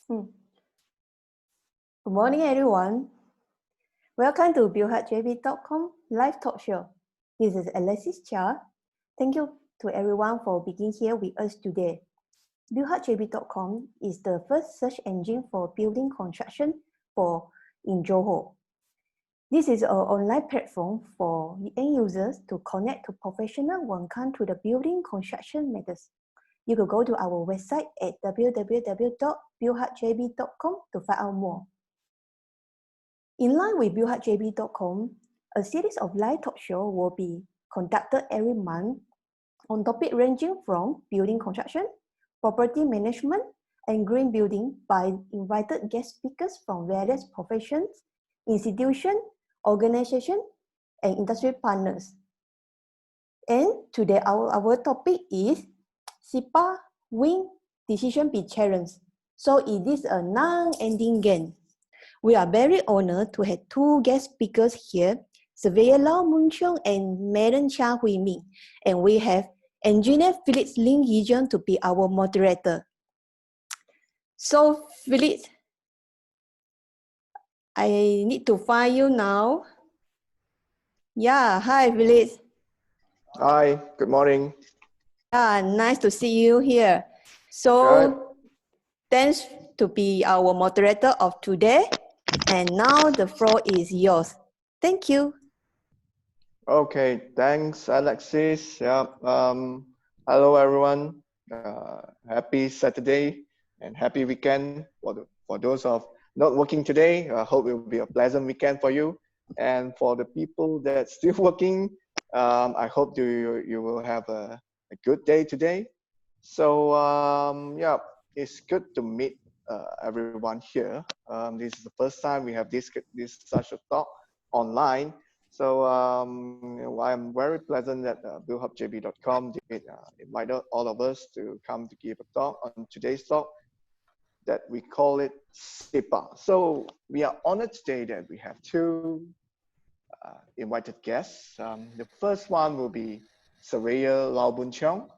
Good morning, everyone. Welcome to BillHeartJB.com live talk show. This is Alexis Chia. Thank you to everyone for being here with us today. BillHeartJB.com is the first search engine for building construction in Johor. This is an online platform for end users to connect to professionals when it comes to the building construction matters. You can go to our website at www.billheartjb.com to find out more. In line with BillHeartJB.com, a series of live talk shows will be conducted every month on topics ranging from building construction, property management, and green building by invited guest speakers from various professions, institutions, organizations, and industry partners. And today our topic is CIPAA win decision be challenged. So it is a non-ending game. We are very honored to have two guest speakers here, Surveyor Lau Mun Cheong and Madam Chia Hui Min. And we have Engineer Felix Lim Yijun to be our moderator. So Felix, I need to find you now. Yeah, hi Felix. Hi, good morning. Nice to see you here. So thanks to be our moderator of today. And now the floor is yours. Thank you. Okay, thanks, Alexis. Yeah. Hello, everyone. Happy Saturday and happy weekend for those of not working today. I hope it will be a pleasant weekend for you. And for the people that still working, I hope you will have a good day today. So yeah, it's good to meet everyone here. This is the first time we have this such a talk online. So I'm very pleasant that BillHeartJB.com invited all of us to come to give a talk on today's talk that we call it CIPAA. So we are honored today that we have two invited guests. The first one will be Surveyor Lau Mun Cheong.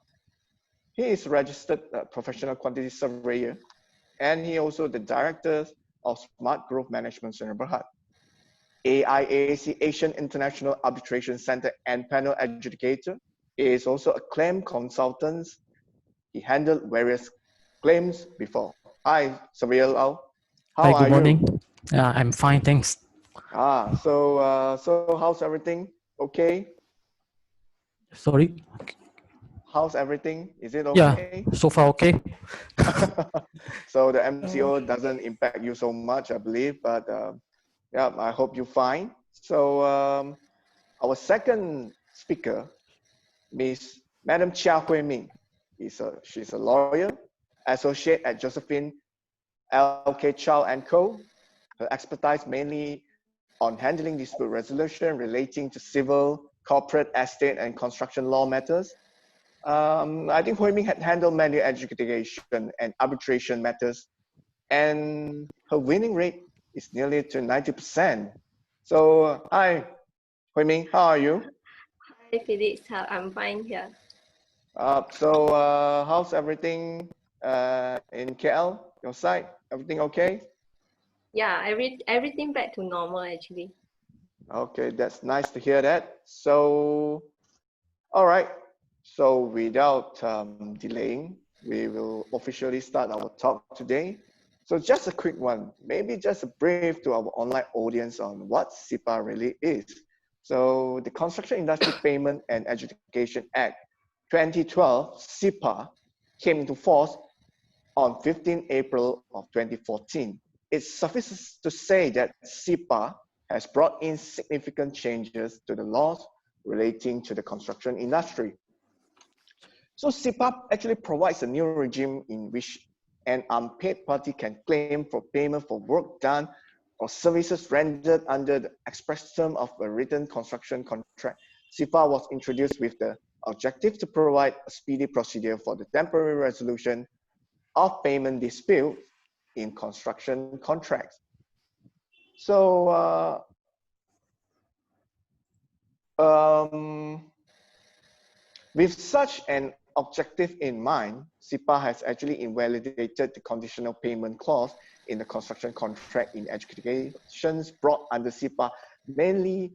He is a registered professional quantity surveyor, and he also the director of Smart Growth Management Center Berhad, AIAC Asian International Arbitration Center and panel adjudicator. He is also a claim consultant. He handled various claims before. Hi, Surveyor Lau. How Hi, good morning. you? I'm fine, thanks. So how's everything? Okay? Sorry? How's everything? Is it okay? Yeah, so far okay. So the MCO doesn't impact you so much, I believe, but yeah, I hope you're fine. So our second speaker, Miss Madam Chia Hui Min. She's a lawyer, associate at Josephine L.K. Chow & Co. Her expertise mainly on handling dispute resolution relating to civil, corporate, estate, and construction law matters. I think Hui Min had handled many adjudication and arbitration matters, and her winning rate is nearly to 90%. So, hi, Hui Min, how are you? Hi, Felix. I'm fine here. How's everything in KL, your side? Everything okay? Yeah, everything back to normal actually. Okay, that's nice to hear that. So, all right. So without delaying, we will officially start our talk today. So just a quick one, maybe just a brief to our online audience on what CIPAA really is. So the Construction Industry Payment and Adjudication Act 2012, CIPAA, came into force on 15 April of 2014. It suffices to say that CIPAA has brought in significant changes to the laws relating to the construction industry. So CIPAA actually provides a new regime in which an unpaid party can claim for payment for work done or services rendered under the express term of a written construction contract. CIPAA was introduced with the objective to provide a speedy procedure for the temporary resolution of payment dispute in construction contracts. So with such an objective in mind, CIPAA has actually invalidated the conditional payment clause in the construction contract in educations brought under CIPAA mainly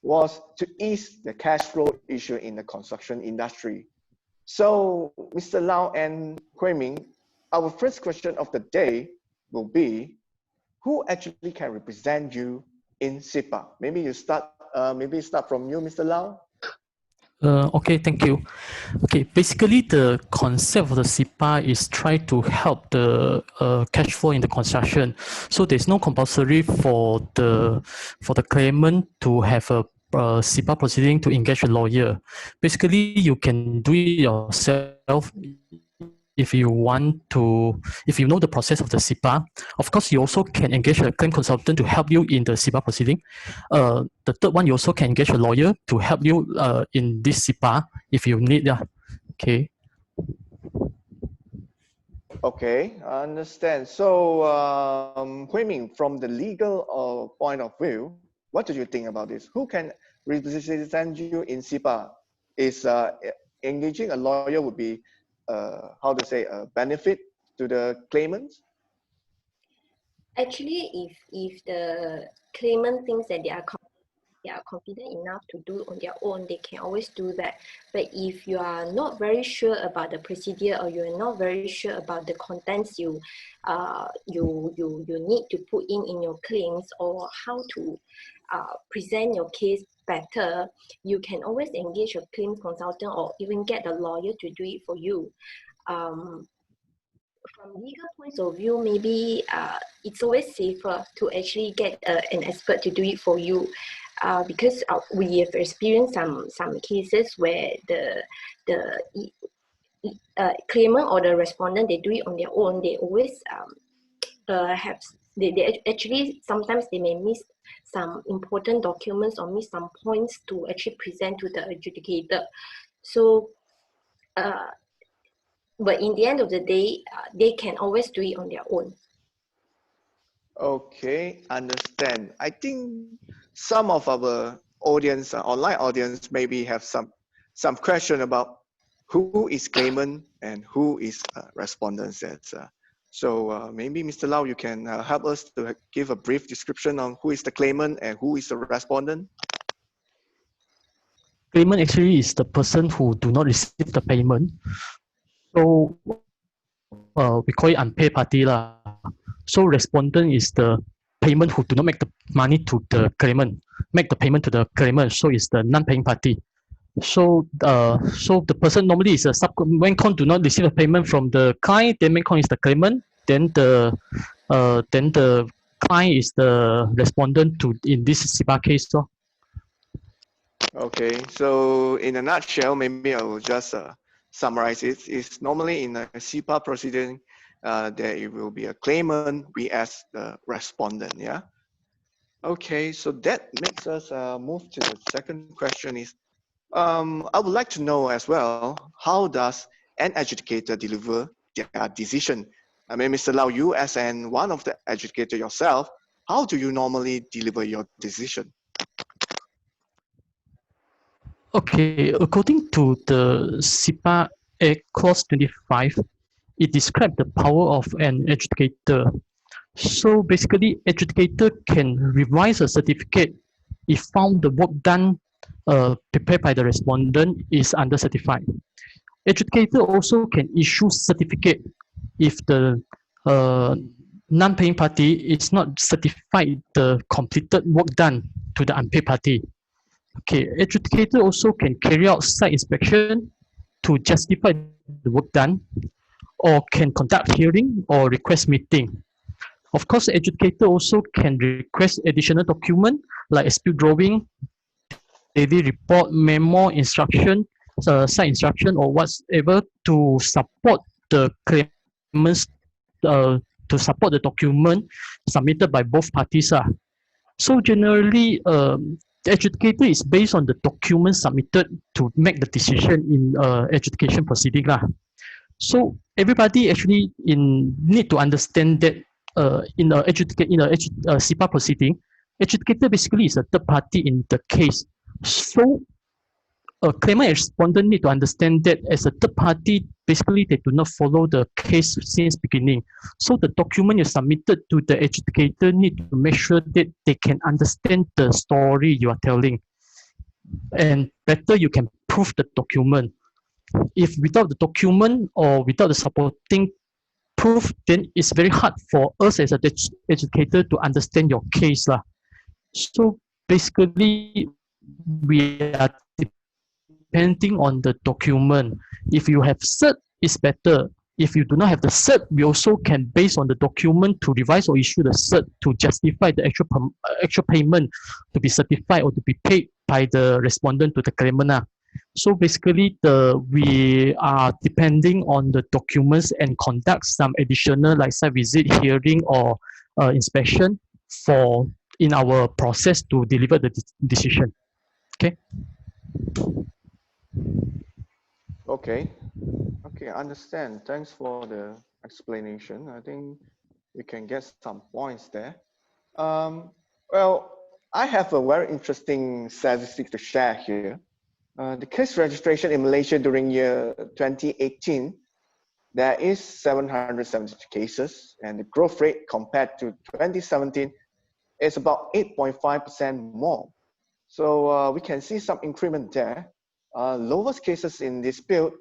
was to ease the cash flow issue in the construction industry. So, Mr. Lau and Hui Ming, our first question of the day will be, who actually can represent you in CIPAA? Maybe start from you, Mr. Lau. Okay, thank you. Okay, basically the concept of the CIPAA is try to help the cash flow in the construction. So there's no compulsory for the claimant to have a CIPAA proceeding to engage a lawyer. Basically, you can do it yourself if you want to, if you know the process of the CIPAA. Of course, you also can engage a claim consultant to help you in the CIPAA proceeding. The third one, you also can engage a lawyer to help you in this CIPAA if you need. Okay. Okay, I understand. So, Hui Ming, from the legal point of view, what do you think about this? Who can represent you in CIPAA? Is engaging a lawyer would be, how to say, a benefit to the claimants? Actually, if the claimant thinks that they are confident enough to do on their own, they can always do that. But if you are not very sure about the procedure, or you are not very sure about the contents you need to put in your claims, or how to present your case better, you can always engage a claim consultant or even get a lawyer to do it for you. From legal points of view, maybe it's always safer to actually get an expert to do it for you, because we have experienced some cases where the claimant or the respondent, they do it on their own. They always they actually, sometimes they may miss some important documents or miss some points to actually present to the adjudicator. So but in the end of the day, they can always do it on their own. Okay, understand. I think some of our audience, online audience, maybe have some question about who is claimant and who is respondent. So maybe Mr. Lau, you can help us to give a brief description on who is the claimant and who is the respondent. Claimant actually is the person who do not receive the payment. So we call it unpaid party lah. So respondent is the payment who do not make the money to the claimant, make the payment to the claimant. So it's the non-paying party. So the person normally is a when con do not receive a payment from the client, then main con is the claimant. Then the client is the respondent to in this CIPAA case. So. Okay, so in a nutshell, maybe I will just summarize it. It's normally in a CIPAA proceeding, there it will be a claimant, we as the respondent, yeah? Okay, so that makes us move to the second question is, I would like to know as well, how does an adjudicator deliver their decision? I mean, Mr. Lau, you as one of the adjudicator yourself, how do you normally deliver your decision? Okay, according to the CIPAA Act Clause 25, it describes the power of an adjudicator. So basically, adjudicator can revise a certificate if found the work done prepared by the respondent is under-certified. Adjudicator also can issue certificate if the non-paying party is not certified the completed work done to the unpaid party. Okay, adjudicator also can carry out site inspection to justify the work done, or can conduct hearing or request meeting. Of course, adjudicator also can request additional document like SPU drawing, daily report, memo, instruction, site instruction, or whatever to support the claimants, to support the document submitted by both parties. So generally, the adjudicator is based on the document submitted to make the decision in adjudication proceeding. So everybody actually need to understand that in a CIPAA proceeding, adjudicator basically is a third party in the case. So a claimant and respondent need to understand that as a third party, basically they do not follow the case since beginning. So the document you submitted to the adjudicator need to make sure that they can understand the story you are telling. And better you can prove the document. If without the document or without the supporting proof, then it's very hard for us as an educator to understand your case. So basically, we are depending on the document. If you have cert, it's better. If you do not have the cert, we also can, based on the document, to revise or issue the cert to justify the actual payment to be certified or to be paid by the respondent to the claimant. So basically, we are depending on the documents and conduct some additional like site visit, hearing, or inspection in our process to deliver the decision. Okay. Okay. Okay, I understand. Thanks for the explanation. I think we can get some points there. Well, I have a very interesting statistic to share here. The case registration in Malaysia during year 2018, there is 770 cases, and the growth rate compared to 2017 is about 8.5% more. So we can see some increment there. Lowest cases in dispute,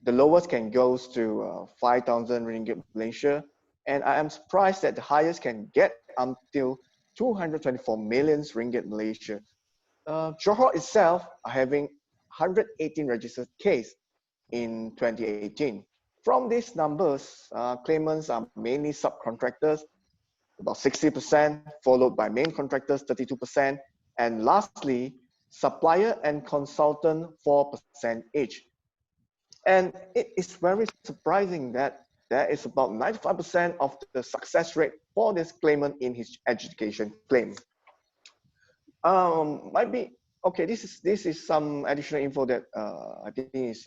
the lowest can goes to 5,000 ringgit Malaysia, and I am surprised that the highest can get until 224 million ringgit Malaysia. Johor itself are having 118 registered case in 2018. From these numbers, claimants are mainly subcontractors, about 60%, followed by main contractors, 32%, and lastly, supplier and consultant, 4% each. And it is very surprising that there is about 95% of the success rate for this claimant in his adjudication claim. Might be okay. This is some additional info that I think is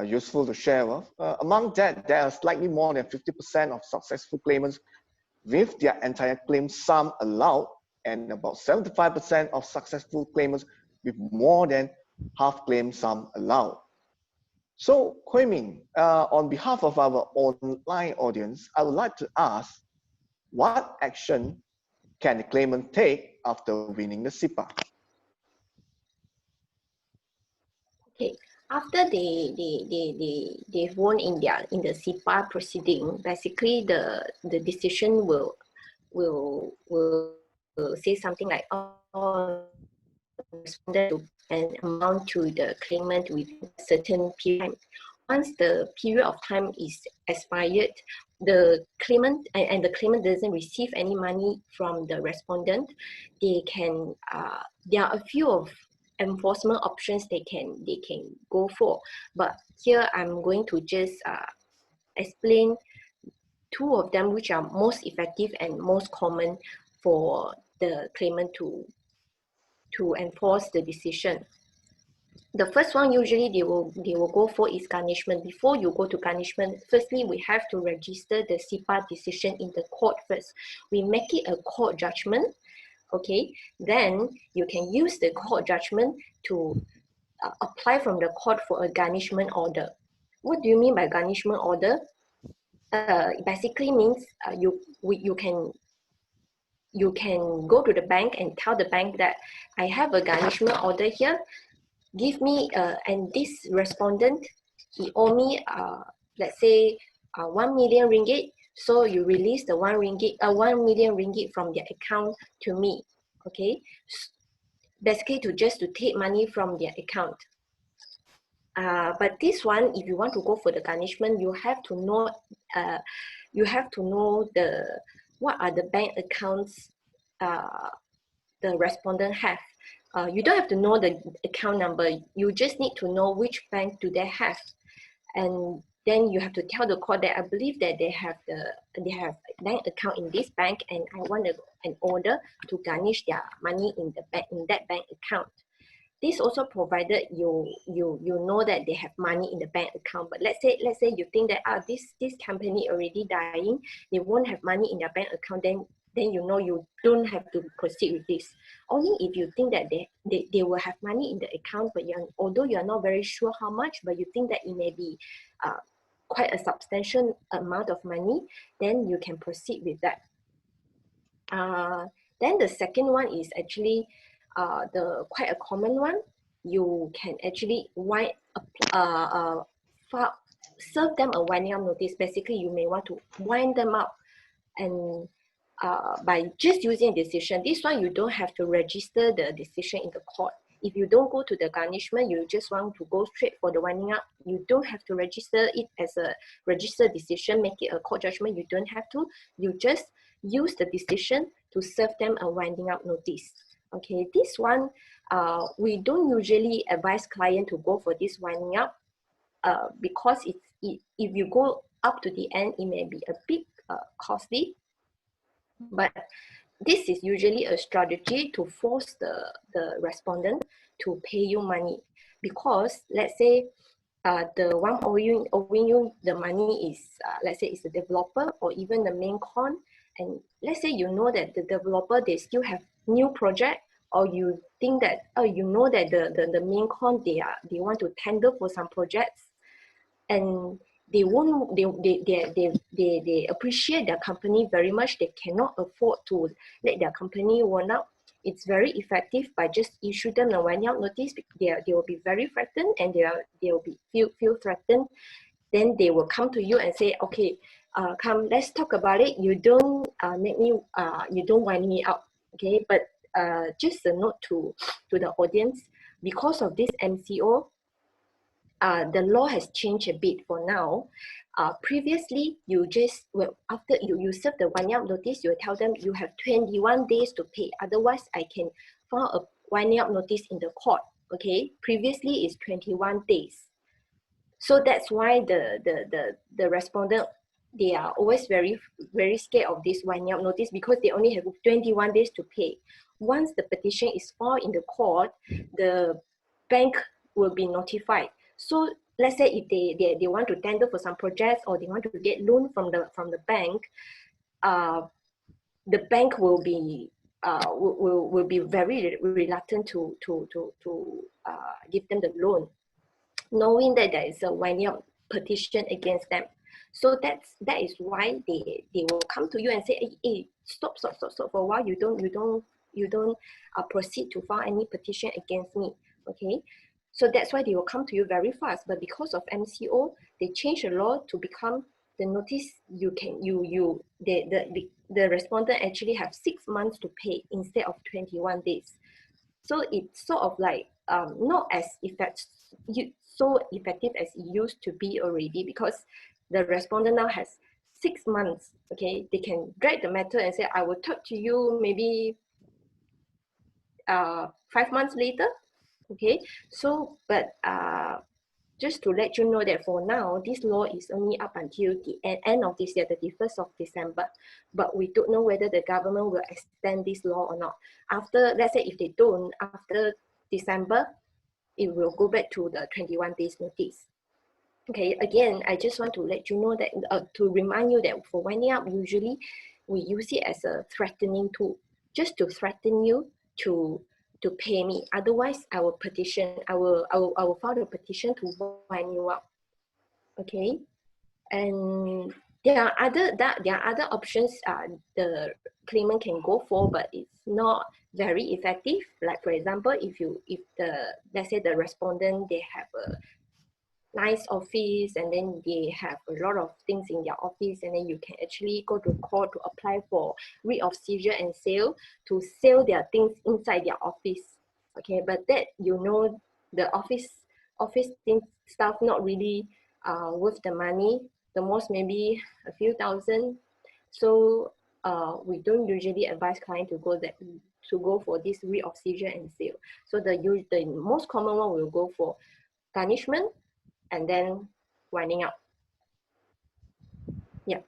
useful to share with. Among that, there are slightly more than 50% of successful claimants with their entire claim sum allowed, and about 75% of successful claimants with more than half claim sum allowed. So, Hui Ming, on behalf of our online audience, I would like to ask, what action can the claimant take after winning the CIPAA? Okay, after they've won in the CIPAA proceeding, basically the decision will say something like, oh, responded to an amount to the claimant within a certain period. Once the period of time is expired, the claimant and the claimant doesn't receive any money from the respondent, they can there are a few of enforcement options they can go for. But here I'm going to just explain two of them which are most effective and most common for the claimant to enforce the decision. The first one usually they will go for is garnishment. Before you go to garnishment, firstly we have to register the CIPAA decision in the court first. We make it a court judgment, okay? Then you can use the court judgment to apply from the court for a garnishment order. What do you mean by garnishment order? Basically means you can go to the bank and tell the bank that I have a garnishment order here. Give me, and this respondent, he owe me, let's say, 1 million ringgit. So you release the 1 million ringgit from their account to me, okay? Basically to take money from their account. But this one, if you want to go for the garnishment, you have to know, what are the bank accounts the respondent have. You don't have to know the account number. You just need to know which bank do they have, and then you have to tell the court that I believe that they have bank account in this bank, and I want an order to garnish their money in that bank account. This also provided you know that they have money in the bank account. But let's say you think that this company already dying, they won't have money in their bank account, then you know you don't have to proceed with this. Only if you think that they will have money in the account, but although you're not very sure how much, but you think that it may be quite a substantial amount of money, then you can proceed with that. Then the second one is actually the quite a common one. You can actually serve them a winding up notice. Basically, you may want to wind them up, and by just using a decision. This one you don't have to register the decision in the court. If you don't go to the garnishment, you just want to go straight for the winding up, you don't have to register it as a registered decision, make it a court judgment. You don't have to. You just use the decision to serve them a winding up notice. Okay, this one, we don't usually advise client to go for this winding up because if you go up to the end, it may be a bit costly. But this is usually a strategy to force the respondent to pay you money, because let's say the one owing you the money is, let's say it's the developer or even the main con, and let's say you know that the developer, they still have new project, or you think that, you know that the main con, they want to tender for some projects, and they appreciate their company very much. They cannot afford to let their company run out. It's very effective by just issue them a winding up notice. They will be very frightened, and they will be feel threatened. Then they will come to you and say, okay, come, let's talk about it. You don't you don't wind me up, okay? But just a note to the audience, because of this MCO, the law has changed a bit for now. Previously, you just, well, after you serve the winding up notice, you tell them you have 21 days to pay. Otherwise, I can file a winding up notice in the court. Okay, previously it's 21 days. So that's why the respondent, they are always very scared of this winding up notice, because they only have 21 days to pay. Once the petition is filed in the court, the bank will be notified. So let's say if they want to tender for some projects, or they want to get loan from the bank, the bank will be very reluctant to give them the loan, knowing that there is a winding up petition against them. So that is why they will come to you and say, hey, stop for a while. You don't proceed to file any petition against me. Okay, so that's why they will come to you very fast. But because of MCO, they change the law to become the notice. The respondent actually have 6 months to pay instead of 21 days. So it's sort of like not as so effective as it used to be already, because the respondent now has 6 months. Okay, they can drag the matter and say, I will talk to you maybe 5 months later. Okay, so but just to let you know that for now, this law is only up until the end of this year, 31st of December. But we don't know whether the government will extend this law or not. After, let's say if they don't, after December, it will go back to the 21 days notice. Okay, again, I just want to let you know that, to remind you that for winding up, usually we use it as a threatening tool, just to threaten you to pay me. Otherwise, I will petition. I will file a petition to wind you up. Okay, and there are other options the claimant can go for, but it's not very effective. Like for example, if let's say the respondent, they have a nice office, and then they have a lot of things in their office, and then you can actually go to court to apply for writ of seizure and sale, to sell their things inside their office. Okay, but that, the office things stuff not really worth the money. The most maybe a few thousand. So we don't usually advise client to go for this writ of seizure and sale. So the most common one will go for garnishment, and then winding up. Yeah.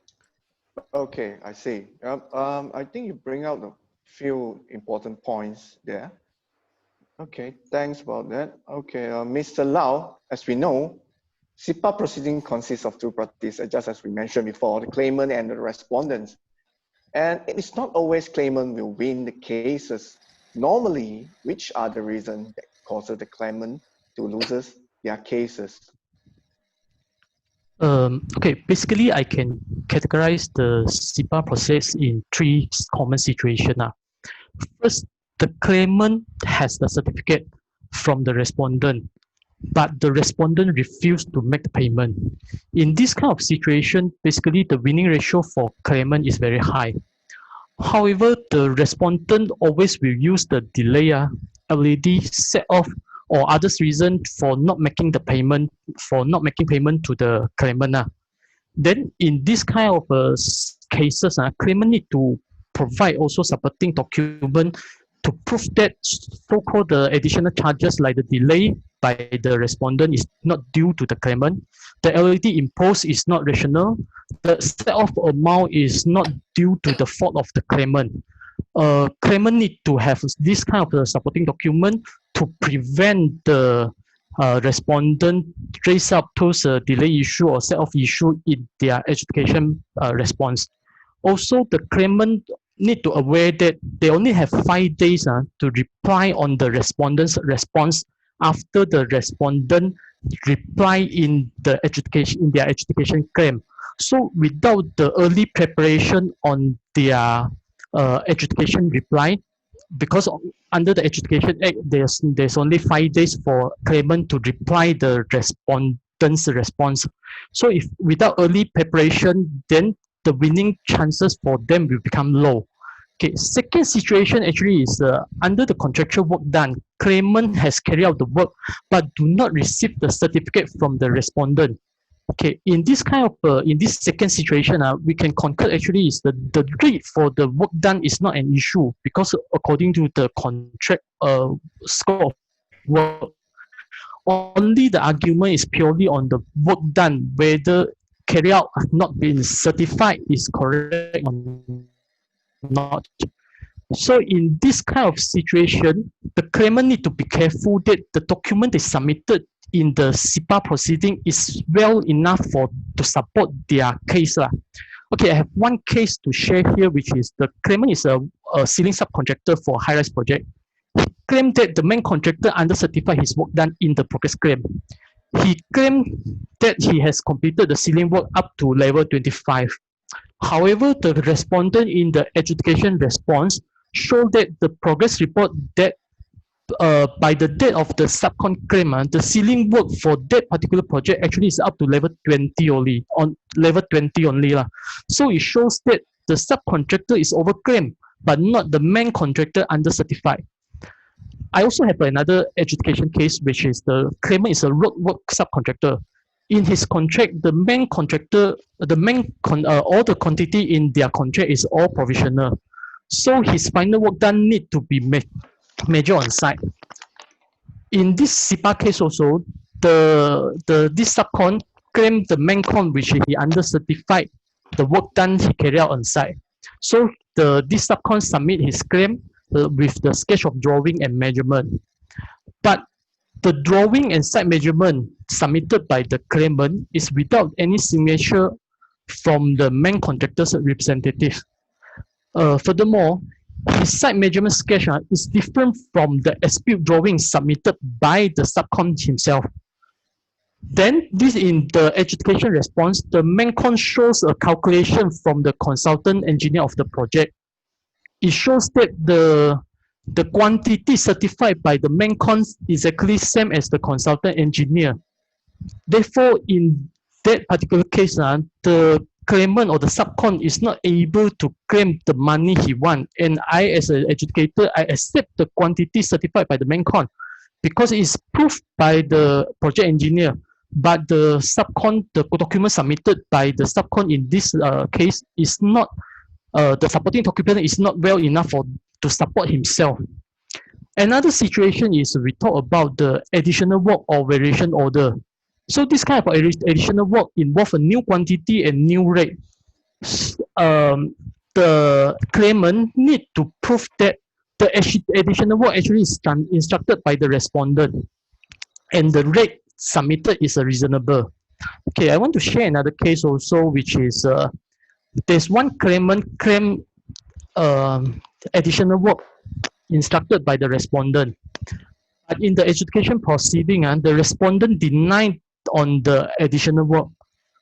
Okay, I see. I think you bring out a few important points there. Okay, thanks about that. Okay, Mr. Lau, as we know, CIPAA proceeding consists of two parties, just as we mentioned before, the claimant and the respondents. And it is not always claimant will win the cases. Normally, which are the reasons that causes the claimant to loses their cases? Okay, basically I can categorize the CIPAA process in three common situations. First, the claimant has the certificate from the respondent, but the respondent refused to make the payment. In this kind of situation, basically the winning ratio for claimant is very high. However, the respondent always will use the delay, ability, set off, or others reason for not making the payment, to the claimant. Then in this kind of cases, claimant need to provide also supporting document to prove that so-called the additional charges like the delay by the respondent is not due to the claimant, the LAD imposed is not rational, the set-off amount is not due to the fault of the claimant. Claimant need to have this kind of supporting document to prevent the respondent raise up those delay issue or set off issue in their education response. Also, the claimant need to aware that they only have 5 days to reply on the respondent's response after the respondent reply in their education claim. So without the early preparation on their education reply, because under the Education Act, there's only 5 days for claimant to reply the respondent's response. So if without early preparation, then the winning chances for them will become low. Okay, second situation actually is under the contractual work done, claimant has carried out the work but do not receive the certificate from the respondent. Okay, in this kind of in this second situation, we can conclude actually is the rate for the work done is not an issue because according to the contract scope of work, only the argument is purely on the work done, whether carry out not been certified is correct or not. So in this kind of situation, the claimant need to be careful that the document they submitted in the CIPAA proceeding is well enough to support their case. Okay, I have one case to share here, which is the claimant is a ceiling subcontractor for high-rise project. He claimed that the main contractor under-certified his work done in the progress claim. He claimed that he has completed the ceiling work up to level 25. However, the respondent in the adjudication response showed that the progress report that by the date of the subcon claim, the ceiling work for that particular project actually is up to level 20 only, on level 20 only. So it shows that the subcontractor is overclaimed, but not the main contractor under certified. I also have another adjudication case, which is the claimant is a road work subcontractor. In his contract, the main contractor, all the quantity in their contract is all provisional. So his final work done need to be measured on site. In this CIPAA case also, this subcon claimed the main con which he under certified the work done he carried out on site. So this subcon submit his claim with the sketch of drawing and measurement. But the drawing and site measurement submitted by the claimant is without any signature from the main contractor's representative. Furthermore, his site measurement sketch is different from the as-built drawing submitted by the subcon himself. Then, this in the adjudication response, the main con shows a calculation from the consultant engineer of the project. It shows that the quantity certified by the main con is actually same as the consultant engineer. Therefore, in that particular case, the claimant or the subcon is not able to claim the money he wants. And I, as an adjudicator, I accept the quantity certified by the main con because it is proved by the project engineer. But the subcon, the document submitted by the subcon in this case is not, the supporting document is not well enough to support himself. Another situation is we talk about the additional work or variation order. So this kind of additional work involves a new quantity and new rate. The claimant need to prove that the additional work actually is done instructed by the respondent, and the rate submitted is reasonable. Okay, I want to share another case also, which is there's one claimant claim additional work instructed by the respondent. But in the adjudication proceeding, the respondent denied on the additional work.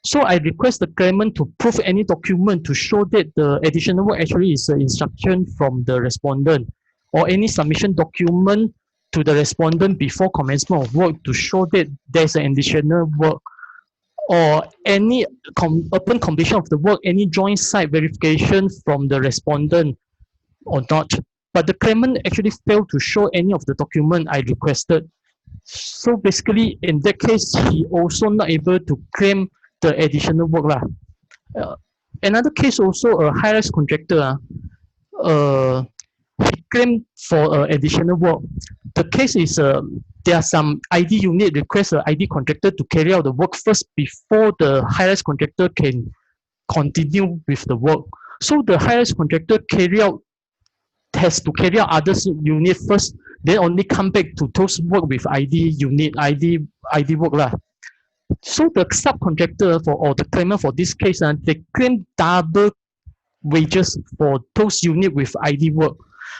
So I request the claimant to prove any document to show that the additional work actually is an instruction from the respondent, or any submission document to the respondent before commencement of work to show that there's an additional work, or any upon completion of the work, any joint site verification from the respondent or not. But the claimant actually failed to show any of the document I requested. So basically, in that case, he also not able to claim the additional work lah. Another case also, a high-rise contractor, he claimed for additional work. The case is there are some ID unit request an ID contractor to carry out the work first before the high-rise contractor can continue with the work. So the high-rise contractor has to carry out others unit first, then only come back to those work with ID unit, ID work lah. So the subcontractor or the claimant for this case, they claim double wages for those unit with ID work,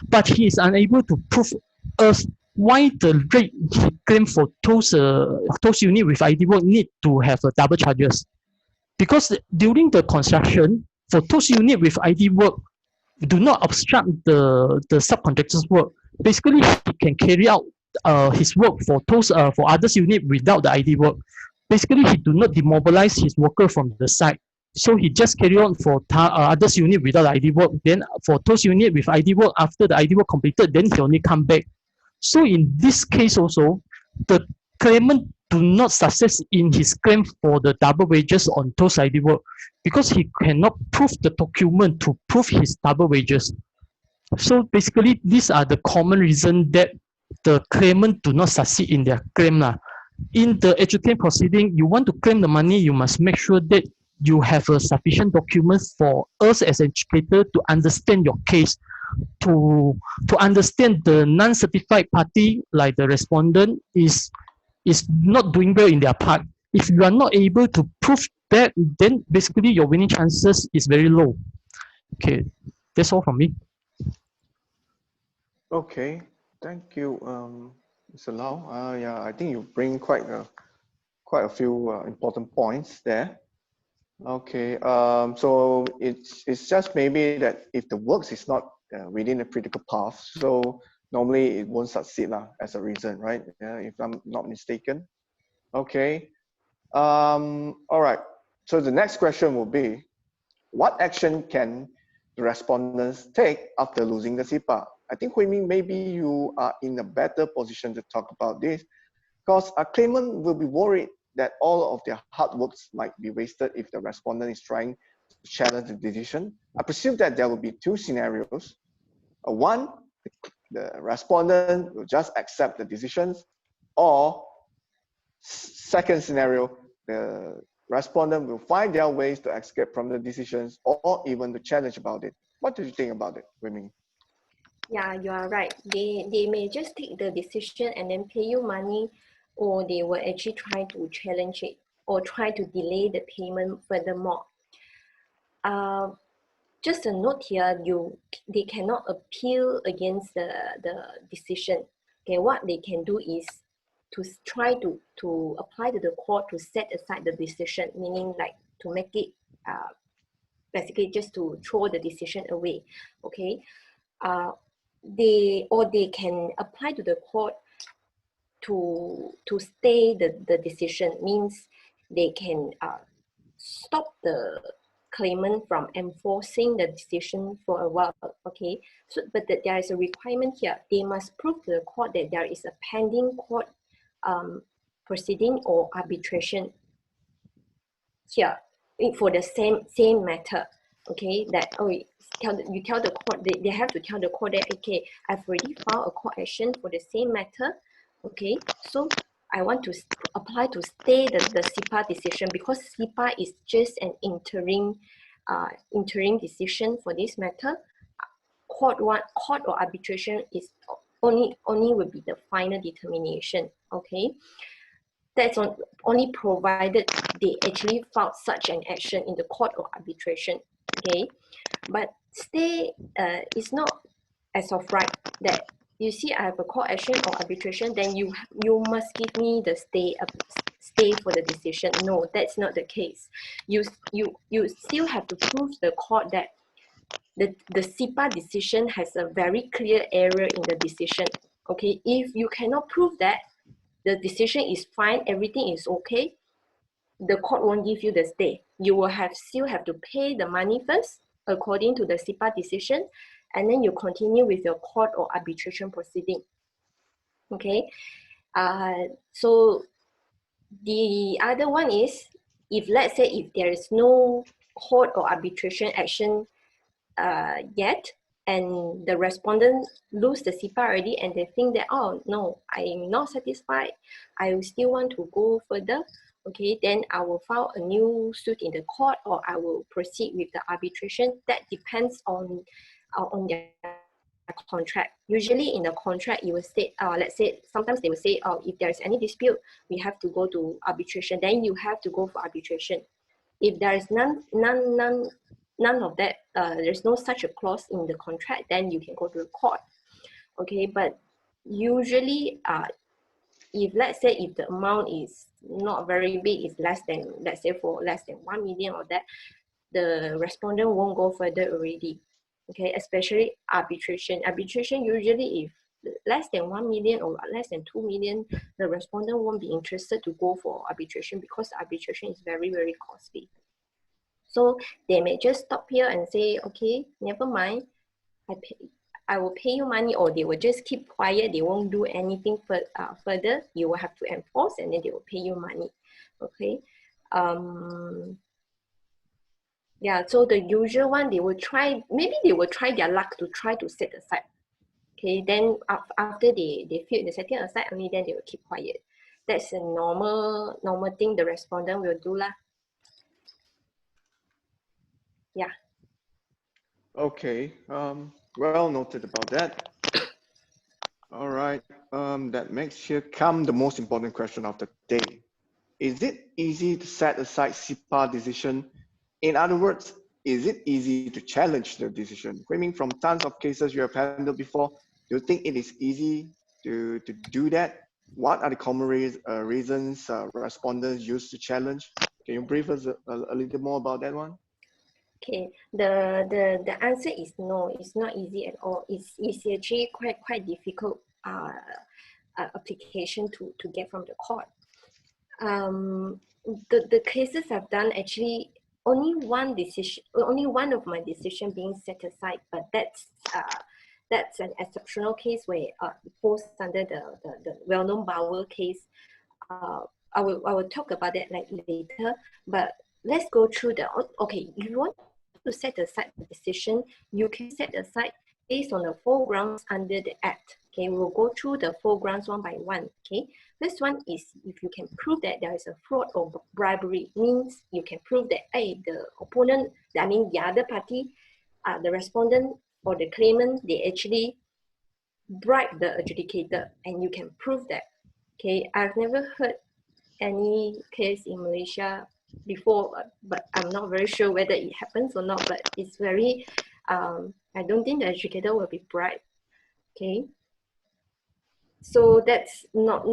but he is unable to prove us why the rate he claimed for those unit with ID work need to have a double charges. Because during the construction, for those unit with ID work, do not obstruct the subcontractor's work. Basically, he can carry out his work for those for others unit without the ID work. Basically, he do not demobilize his worker from the site. So he just carry on for others unit without ID work. Then for those unit with ID work, after the ID work completed, then he only come back. So in this case also, the claimant do not success in his claim for the double wages on those ID work, because he cannot prove the document to prove his double wages. So basically, these are the common reasons that the claimant do not succeed in their claim lah. In the adjudication proceeding, you want to claim the money, you must make sure that you have a sufficient documents for us as educator to understand your case, to understand the non-certified party like the respondent is not doing well in their part. If you are not able to prove that, then basically your winning chances is very low. Okay, that's all from me. Okay, thank you, Mr. Lau. Yeah, I think you bring quite a few important points there. Okay, so it's just maybe that if the works is not within a critical path, so normally it won't succeed as a reason, right? If I'm not mistaken. Okay. All right. So the next question will be, what action can the respondents take after losing the CIPAA? I think, Hui Ming, maybe you are in a better position to talk about this, because a claimant will be worried that all of their hard works might be wasted if the respondent is trying to challenge the decision. I presume that there will be two scenarios. One, the respondent will just accept the decisions, or second scenario, the respondent will find their ways to escape from the decisions or even to challenge about it. What do you think about it, Hui Ming? Yeah, you are right. They may just take the decision and then pay you money, or they will actually try to challenge it or try to delay the payment furthermore. Just a note here, they cannot appeal against the decision. Okay, what they can do is to try to apply to the court to set aside the decision, meaning like to make it basically just to throw the decision away. Okay, they can apply to the court to stay the decision, means they can stop the claimant from enforcing the decision for a while. Okay, so but there is a requirement here. They must prove to the court that there is a pending court proceeding or arbitration here for the same matter. Okay, that you tell the court, they have to tell the court that, okay, I've already filed a court action for the same matter. Okay, so I want to apply to stay the CIPAA decision, because CIPAA is just an interim decision for this matter. court or arbitration is only will be the final determination. Okay, that's only provided they actually filed such an action in the court or arbitration. Okay, but stay is not as of right that you see I have a court action or arbitration, then you must give me the stay for the decision. No, that's not the case. You still have to prove the court that the CIPAA decision has a very clear error in the decision. Okay, if you cannot prove that the decision is fine, everything is okay, the court won't give you the stay. You will still have to pay the money first according to the CIPAA decision, and then you continue with your court or arbitration proceeding. Okay, so the other one is, if let's say if there is no court or arbitration action yet, and the respondent lose the CIPAA already, and they think that, oh no, I'm not satisfied, I still want to go further, okay, then I will file a new suit in the court, or I will proceed with the arbitration. That depends on their contract. Usually in the contract, you will state, let's say, sometimes they will say, oh, if there is any dispute, we have to go to arbitration. Then you have to go for arbitration. If there is none of that, there's no such a clause in the contract, then you can go to the court. Okay, but usually, if let's say if the amount is not very big, it's less than, let's say for less than 1 million or that, the respondent won't go further already. Okay, especially arbitration. Arbitration usually, if less than 1 million or less than 2 million, the respondent won't be interested to go for arbitration, because arbitration is very, very costly. So they may just stop here and say, okay, never mind, I will pay you money, or they will just keep quiet. They won't do anything further. You will have to enforce, and then they will pay you money. Okay. Yeah, so the usual one, they will try, maybe they will try their luck to try to set aside. Okay, then after they feel the setting aside, only then they will keep quiet. That's a normal thing the respondent will do lah. Yeah. Okay, well noted about that. All right, that makes here come the most important question of the day. Is it easy to set aside CIPAA decision? In other words, is it easy to challenge the decision? Claiming from tons of cases you have handled before, do you think it is easy to do that? What are the common reasons respondents use to challenge? Can you brief us a little more about that one? Okay, the answer is no, it's not easy at all. It's actually quite difficult application to get from the court. The cases I've done, actually only one of my decision being set aside, but that's an exceptional case where it falls under the well-known Bauer case. I will talk about that like later, but let's go through okay, if you want to set aside the decision, you can set aside based on the 4 grounds under the Act. Okay, we'll go through the 4 grounds one by one. Okay, this one is if you can prove that there is a fraud or bribery, means you can prove that, hey, the opponent, I mean the other party, the respondent or the claimant, they actually bribe the adjudicator, and you can prove that. Okay, I've never heard any case in Malaysia before, but I'm not very sure whether it happens or not, but it's very, I don't think the educator will be bribed. Okay, so that's not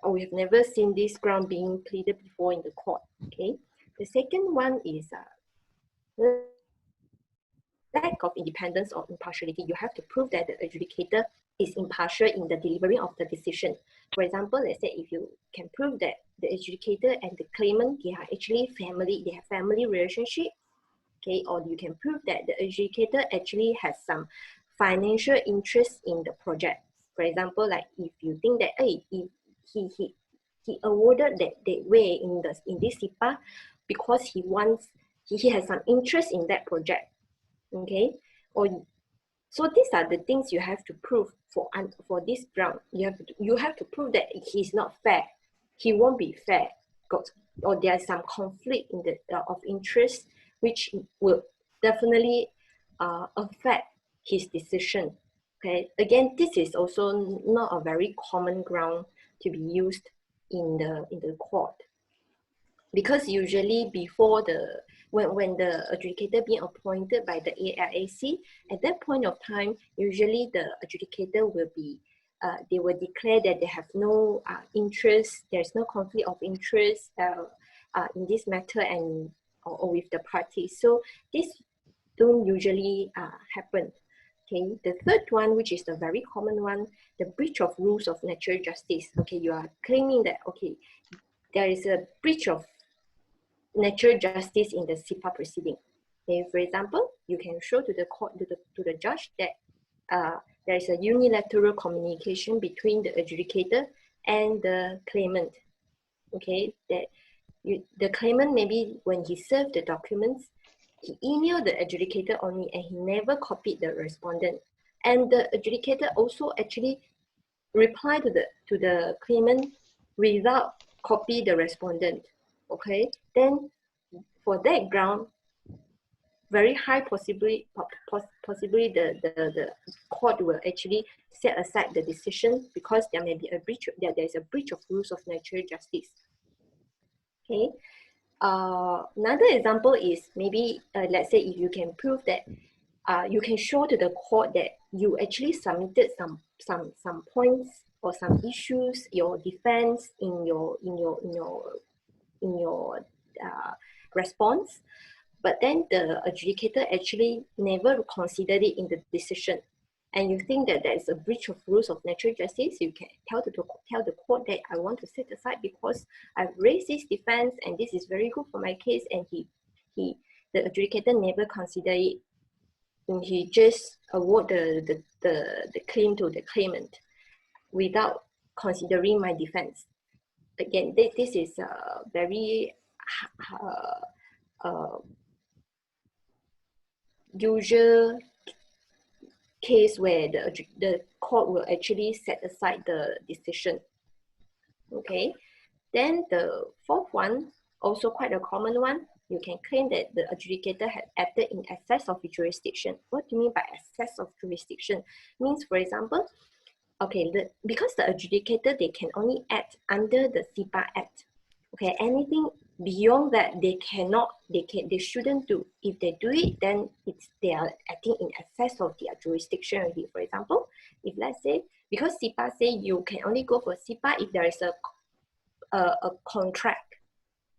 we have never seen this ground being pleaded before in the court. Okay, the second one is lack of independence or impartiality. You have to prove that the adjudicator is impartial in the delivery of the decision. For example, let's say if you can prove that the adjudicator and the claimant, they are actually family, they have family relationship, okay, or you can prove that the adjudicator actually has some financial interest in the project. For example, like if you think that, hey, if he awarded that way in this CIPAA because he has some interest in that project. Okay, so these are the things you have to prove for this ground. You have to prove that he's not fair. He won't be fair, or there's some conflict in of interest, which will definitely affect his decision. Okay, again, this is also not a very common ground to be used in the court, because usually before when the adjudicator being appointed by the AIAC, at that point of time, usually the adjudicator will be they will declare that they have no interest, there's no conflict of interest in this matter and or with the parties. So this don't usually happen. Okay, the third one, which is the very common one, the breach of rules of natural justice. Okay, you are claiming that, okay, there is a breach of natural justice in the CIPAA proceeding. Okay, for example, you can show to the court, to the judge that there is a unilateral communication between the adjudicator and the claimant. Okay, that the claimant, maybe when he served the documents, he emailed the adjudicator only and he never copied the respondent. And the adjudicator also actually replied to the claimant without copy the respondent. Okay, then for that ground, very high possibly the court will actually set aside the decision because there may be a breach, there is a breach of rules of natural justice. Okay. Another example is maybe let's say if you can prove that you can show to the court that you actually submitted some points or some issues, your defense in your response, but then the adjudicator actually never considered it in the decision, and you think that there is a breach of rules of natural justice, you can tell the court that I want to set aside because I've raised this defense and this is very good for my case, and the adjudicator never considered it, and he just award the claim to the claimant without considering my defense. Again, this is a very usual case where the court will actually set aside the decision. Okay, then the fourth one, also quite a common one, you can claim that the adjudicator had acted in excess of jurisdiction. What do you mean by excess of jurisdiction? Means, for example, okay, because the adjudicator, they can only act under the CIPAA Act. Okay, anything beyond that, they shouldn't do. If they do it, then they are acting in excess of their jurisdiction already. For example, if let's say, because CIPAA say you can only go for CIPAA if there is a contract,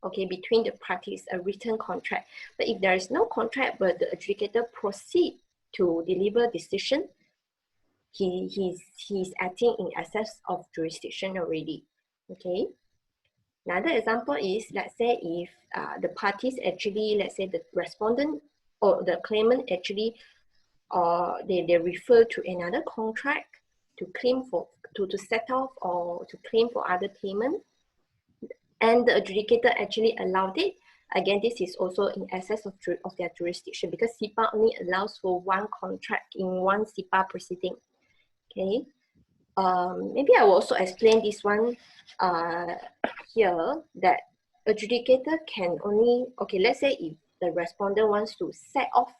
okay, between the parties, a written contract. But if there is no contract, but the adjudicator proceed to deliver decision, he's acting in excess of jurisdiction already. Okay. Another example is, let's say if the parties actually, let's say the respondent or the claimant actually, they refer to another contract to claim for, to set off or to claim for other payment, and the adjudicator actually allowed it. Again, this is also in excess of their jurisdiction because CIPAA only allows for one contract in one CIPAA proceeding. Okay. Maybe I will also explain this one here, that adjudicator can only, okay, let's say if the respondent wants to set off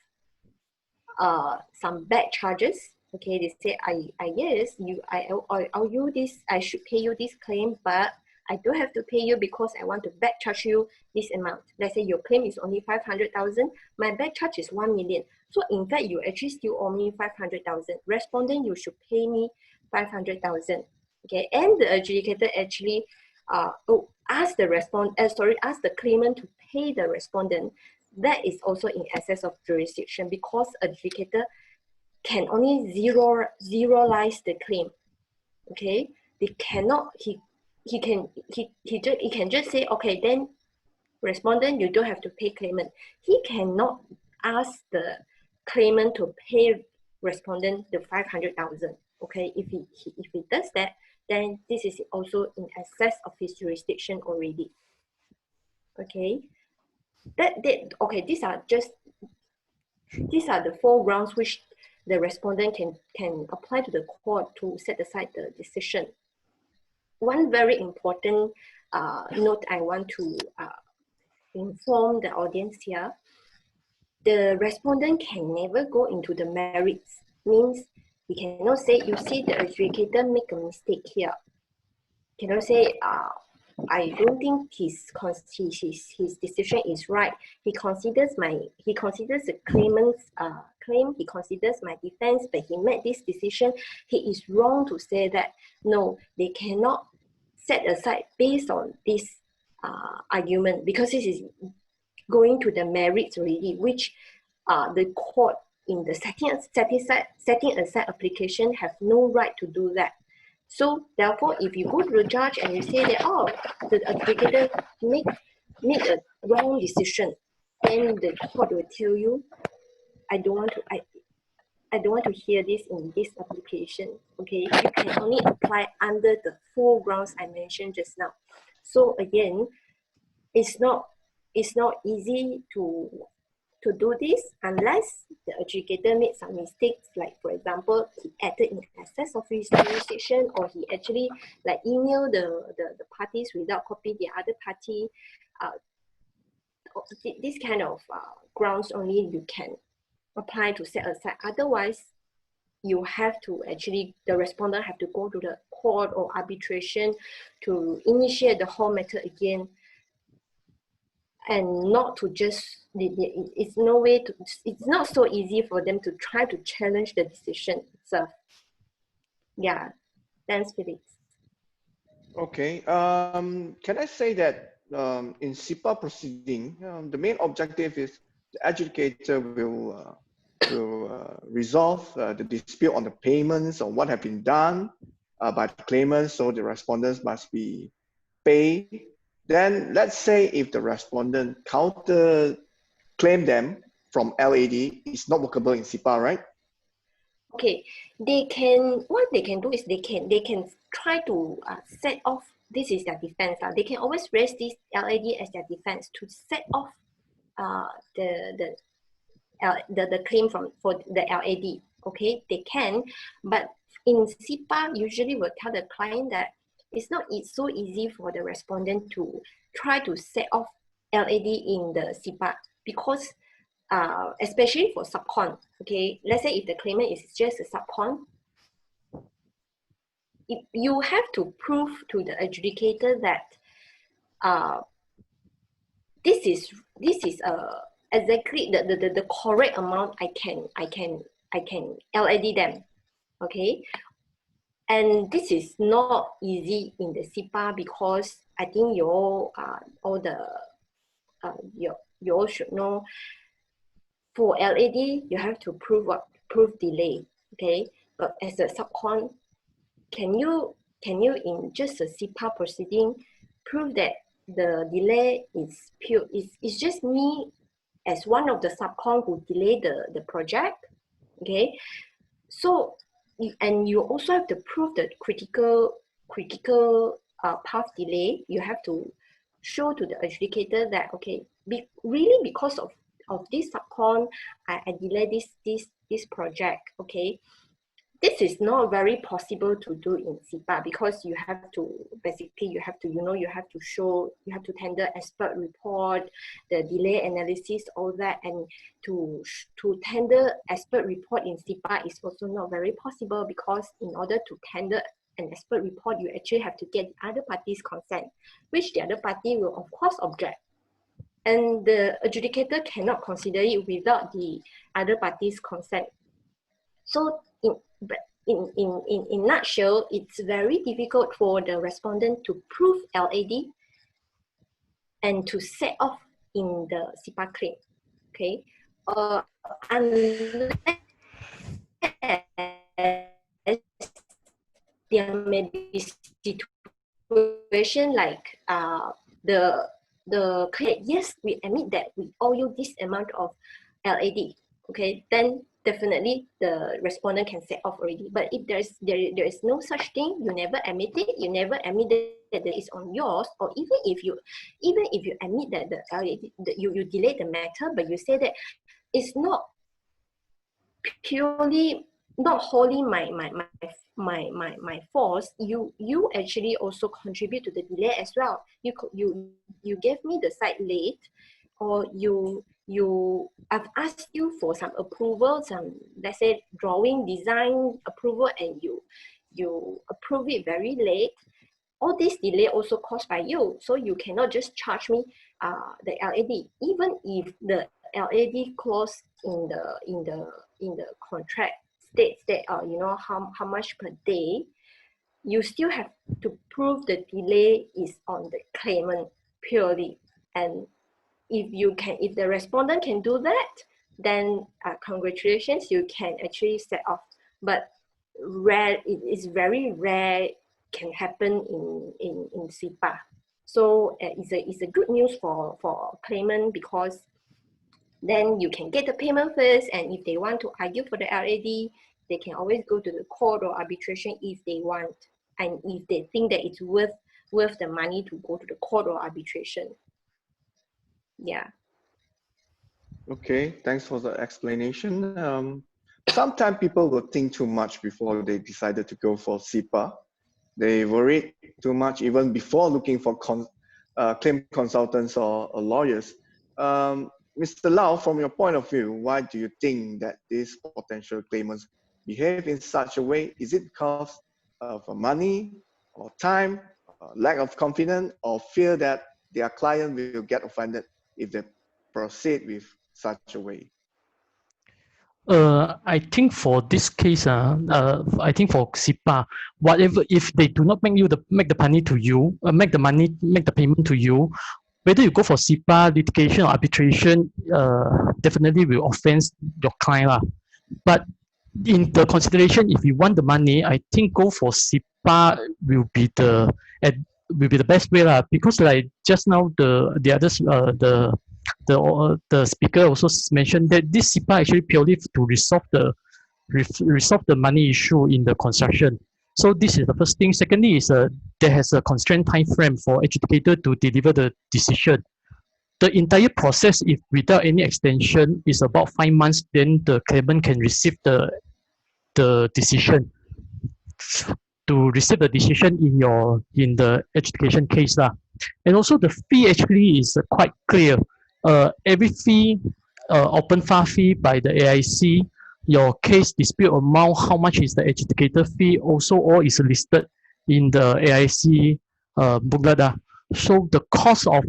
some bad charges, okay, they say, I owe you this, I should pay you this claim, but I don't have to pay you because I want to back charge you this amount. Let's say your claim is only 500,000, my back charge is 1 million. So in fact, you actually still owe me 500,000. Respondent, you should pay me 500,000. Okay, and the adjudicator actually ask the claimant to pay the respondent. That is also in excess of jurisdiction because adjudicator can only zeroize the claim. Okay, they cannot. He can just say, okay, then respondent, you don't have to pay claimant. He cannot ask the claimant to pay respondent the 500,000. Okay, if he does that, then this is also in excess of his jurisdiction already. Okay, okay, these are the 4 grounds which the respondent can apply to the court to set aside the decision. One very important note I want to inform the audience here: the respondent can never go into the merits means you cannot say, you see the adjudicator make a mistake here. Cannot say, I don't think his decision is right. He considers the claimant's claim, he considers my defense, but he made this decision. He is wrong to say that. No, they cannot set aside based on this argument, because this is going to the merits already, which the court in the setting aside application have no right to do that. So therefore, if you go to the judge and you say that, oh, the adjudicator made a wrong decision, then the court will tell you, I don't want to hear this in this application. Okay, you can only apply under the 4 grounds I mentioned just now. So again, it's not easy to do this unless the adjudicator made some mistakes, like for example, he acted in excess of his jurisdiction, or he actually like emailed the parties without copying the other party. This kind of grounds only you can apply to set aside. Otherwise, you have to actually, the respondent have to go to the court or arbitration to initiate the whole matter again, and not to just, it's not so easy for them to try to challenge the decision itself. Yeah, thanks, Felix. Okay. Can I say that in CIPAA proceeding, the main objective is the adjudicator will resolve the dispute on the payments or what have been done by the claimant, so the respondents must be paid. Then let's say if the respondent counter claim them from LAD, it's not workable in CIPAA, right? Okay, what they can do is they can try to set off, this is their defense. They can always raise this LAD as their defense to set off the claim for the LAD. Okay, they can, but in CIPAA, usually will tell the client that it's not so easy for the respondent to try to set off LAD in the CIPAA, because especially for subcon, okay, let's say if the claimant is just a subcon, you have to prove to the adjudicator that this is exactly the correct amount I can LAD them, okay. And this is not easy in the CIPAA, because I think you all should know, for LAD you have to prove delay, okay. But as a subcon, can you in just a CIPAA proceeding prove that the delay is pure, it's just me as one of the subcon who delayed the project, okay. So, and you also have to prove the critical path delay. You have to show to the adjudicator that, okay, really because of this subcon, I delayed this project, okay. This is not very possible to do in CIPAA, because you have to show, you have to tender expert report, the delay analysis, all that, and to tender expert report in CIPAA is also not very possible, because in order to tender an expert report, you actually have to get the other party's consent, which the other party will of course object. And the adjudicator cannot consider it without the other party's consent. So in nutshell, it's very difficult for the respondent to prove LAD and to set off in the CIPAA claim, okay? Unless there may be situation like the claim, yes, we admit that we owe you this amount of LAD, okay? Then definitely the respondent can set off already. But if there is no such thing, you never admit it, you never admit that it is on yours, or even if you admit that you delayed the matter, but you say that it's not purely, not wholly my fault, you actually also contribute to the delay as well. You gave me the site late, or you I've asked you for some approval, some, let's say, drawing, design approval, and you approve it very late. All this delay also caused by you, so you cannot just charge me the LAD, even if the LAD clause in the contract states that how much per day. You still have to prove the delay is on the claimant purely. And if the respondent can do that, then congratulations, you can actually set off. But it is very rare can happen in CIPAA. So it's a good news for claimant, because then you can get the payment first, and if they want to argue for the LAD, they can always go to the court or arbitration if they want, and if they think that it's worth the money to go to the court or arbitration. Yeah. Okay, thanks for the explanation. Sometimes people will think too much before they decided to go for CIPAA. They worried too much even before looking for claim consultants or lawyers. Mr. Lau, from your point of view, why do you think that these potential claimants behave in such a way? Is it because of money or time, lack of confidence, or fear that their client will get offended if they proceed with such a way? I think for this case, I think for CIPAA, whatever, if they do not make the money to you, make the payment to you, whether you go for CIPAA, litigation or arbitration, definitely will offend your client lah. But in the consideration, if you want the money, I think go for CIPAA will be the best way lah. Because like just now the others the speaker also mentioned that this CIPAA actually purely to resolve the money issue in the construction. So this is the first thing. Secondly is there has a constrained time frame for adjudicator to deliver the decision. The entire process, if without any extension, is about 5 months. Then the claimant can receive the decision to receive the decision in the adjudication case lah. And also the fee actually is quite clear. Every fee, open file fee by the AIC, your case dispute amount, how much is the adjudicator fee, also all is listed in the AIC booklet. So the cost of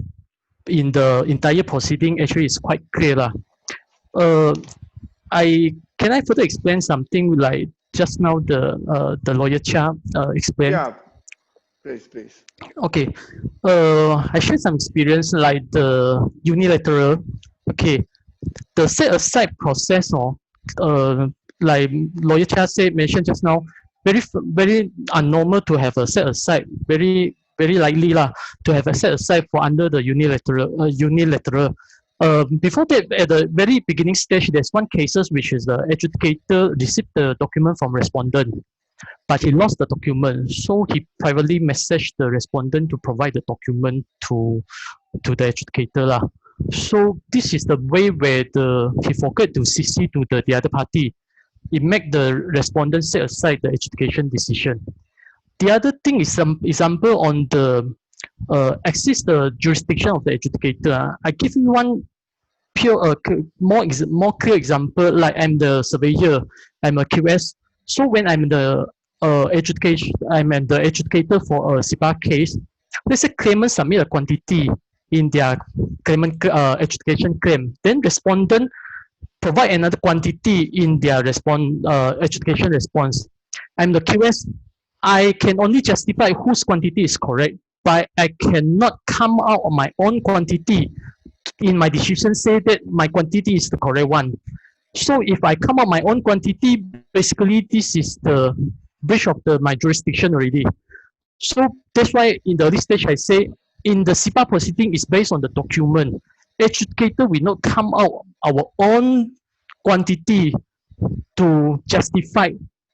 in the entire proceeding actually is quite clear lah. Can I further explain something like just now the lawyer Chia explained? Yeah, please. Okay, I shared some experience like the unilateral. Okay, the set aside process like lawyer Chia mentioned just now, very unnormal to have a set aside. Very likely lah to have a set aside for under the unilateral. Before that, at the very beginning stage, there's one cases which is the adjudicator received the document from respondent, but he lost the document, so he privately messaged the respondent to provide the document to the adjudicator lah. So this is the way where he forgot to CC to the other party. It make the respondent set aside the adjudication decision. The other thing is some example on the access the jurisdiction of the adjudicator. I give you one pure more clear example. Like I'm the surveyor, I'm a QS. So when I'm the I'm the adjudicator for a CIPAA case. Let's say claimant submit a quantity in their claimant adjudication claim. Then respondent provide another quantity in their adjudication response. I'm the QS. I can only justify whose quantity is correct, but I cannot come out of my own quantity in my decision say that my quantity is the correct one. So if I come out my own quantity, basically this is the breach of my jurisdiction already. So that's why in the early stage I say in the CIPAA proceeding is based on the document. Adjudicator will not come out our own quantity to justify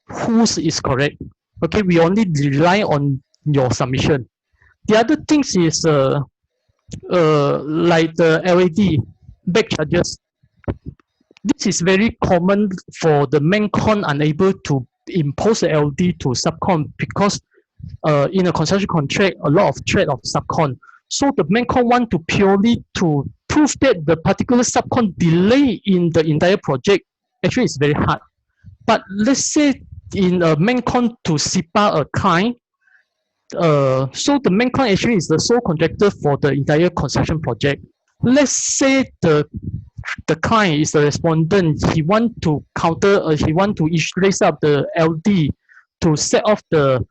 whose is correct. Okay, we only rely on your submission. The other things is like the LAD back charges. This is very common for the main con unable to impose the LD to subcon because in a construction contract, a lot of threat of subcon. So the main con want to purely to prove that the particular subcon delay in the entire project, actually it's very hard. But let's say in a main con to CIPAA client, so the main client actually is the sole contractor for the entire construction project. Let's say the client is the respondent. He want to he want to raise up the LD to set off the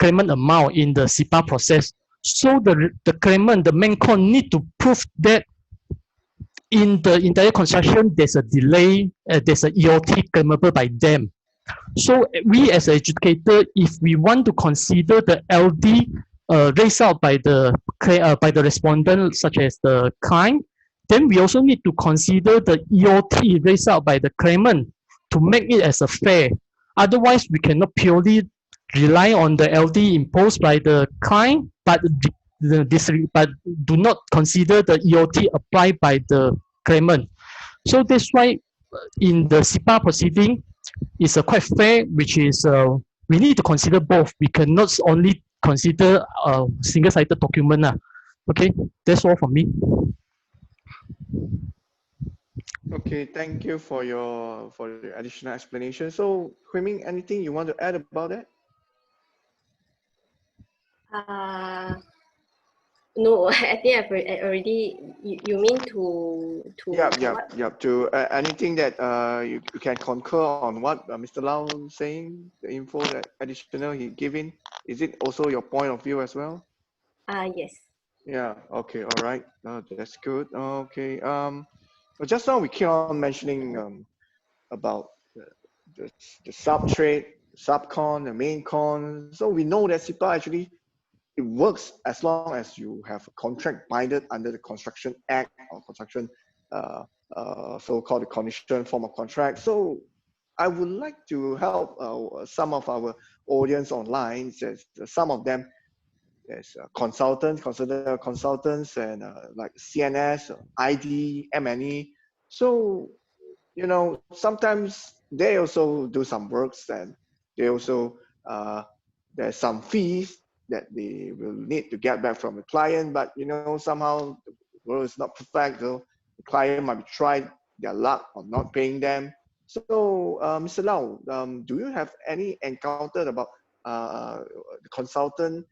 claimant amount in the CIPAA process. So the claimant, the main con, need to prove that in the entire construction there's a delay, there's a EOT claimable by them. So we as an educator, if we want to consider the LD raised out by the respondent, such as the client, then we also need to consider the EOT raised out by the claimant to make it as a fair. Otherwise, we cannot purely rely on the LD imposed by the client, but do not consider the EOT applied by the claimant. So that's why in the CIPAA proceeding, it's quite fair, which is we need to consider both. We cannot only consider a single-sided document. Okay, that's all from me. Okay, thank you for the additional explanation. So, Hui Ming, anything you want to add about that? No, I think I've already. You mean to Yeah. To anything that you can concur on what Mr. Lau saying, the info that additional he giving. Is it also your point of view as well? Yes. Yeah. Okay. All right. That's good. Okay. But just now we keep on mentioning about the sub trade, subcon, the main con. So we know that CIPAA actually it works as long as you have a contract binded under the Construction Act or construction so-called the condition form of contract. So I would like to help some of our audience online. Says some of them as consultants, consider consultants, and like CNS, ID, MNE. So you know, sometimes they also do some works, and they also there's some fees that they will need to get back from the client. But you know, somehow the world is not perfect, so the client might try their luck on not paying them. So, Mr. Lau, do you have any encounter about the consultant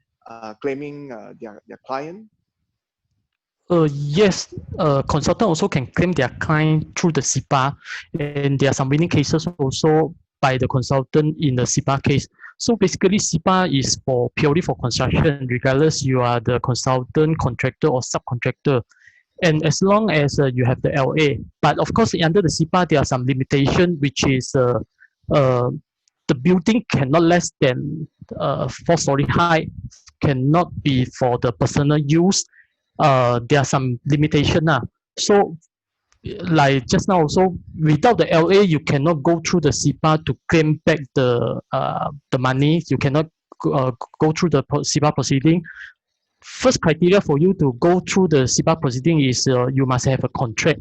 claiming their client? Yes, consultant also can claim their client through the CIPAA, and there are some winning cases also by the consultant in the CIPAA case. So basically, CIPAA is purely for construction, regardless you are the consultant, contractor, or subcontractor. And as long as you have the LA, but of course under the CIPAA there are some limitation, which is the building cannot less than 4-story high, cannot be for the personal use. There are some limitation. So like just now also, without the LA, you cannot go through the CIPAA to claim back the money. You cannot go through the CIPAA proceeding. First criteria for you to go through the CIPAA proceeding is you must have a contract.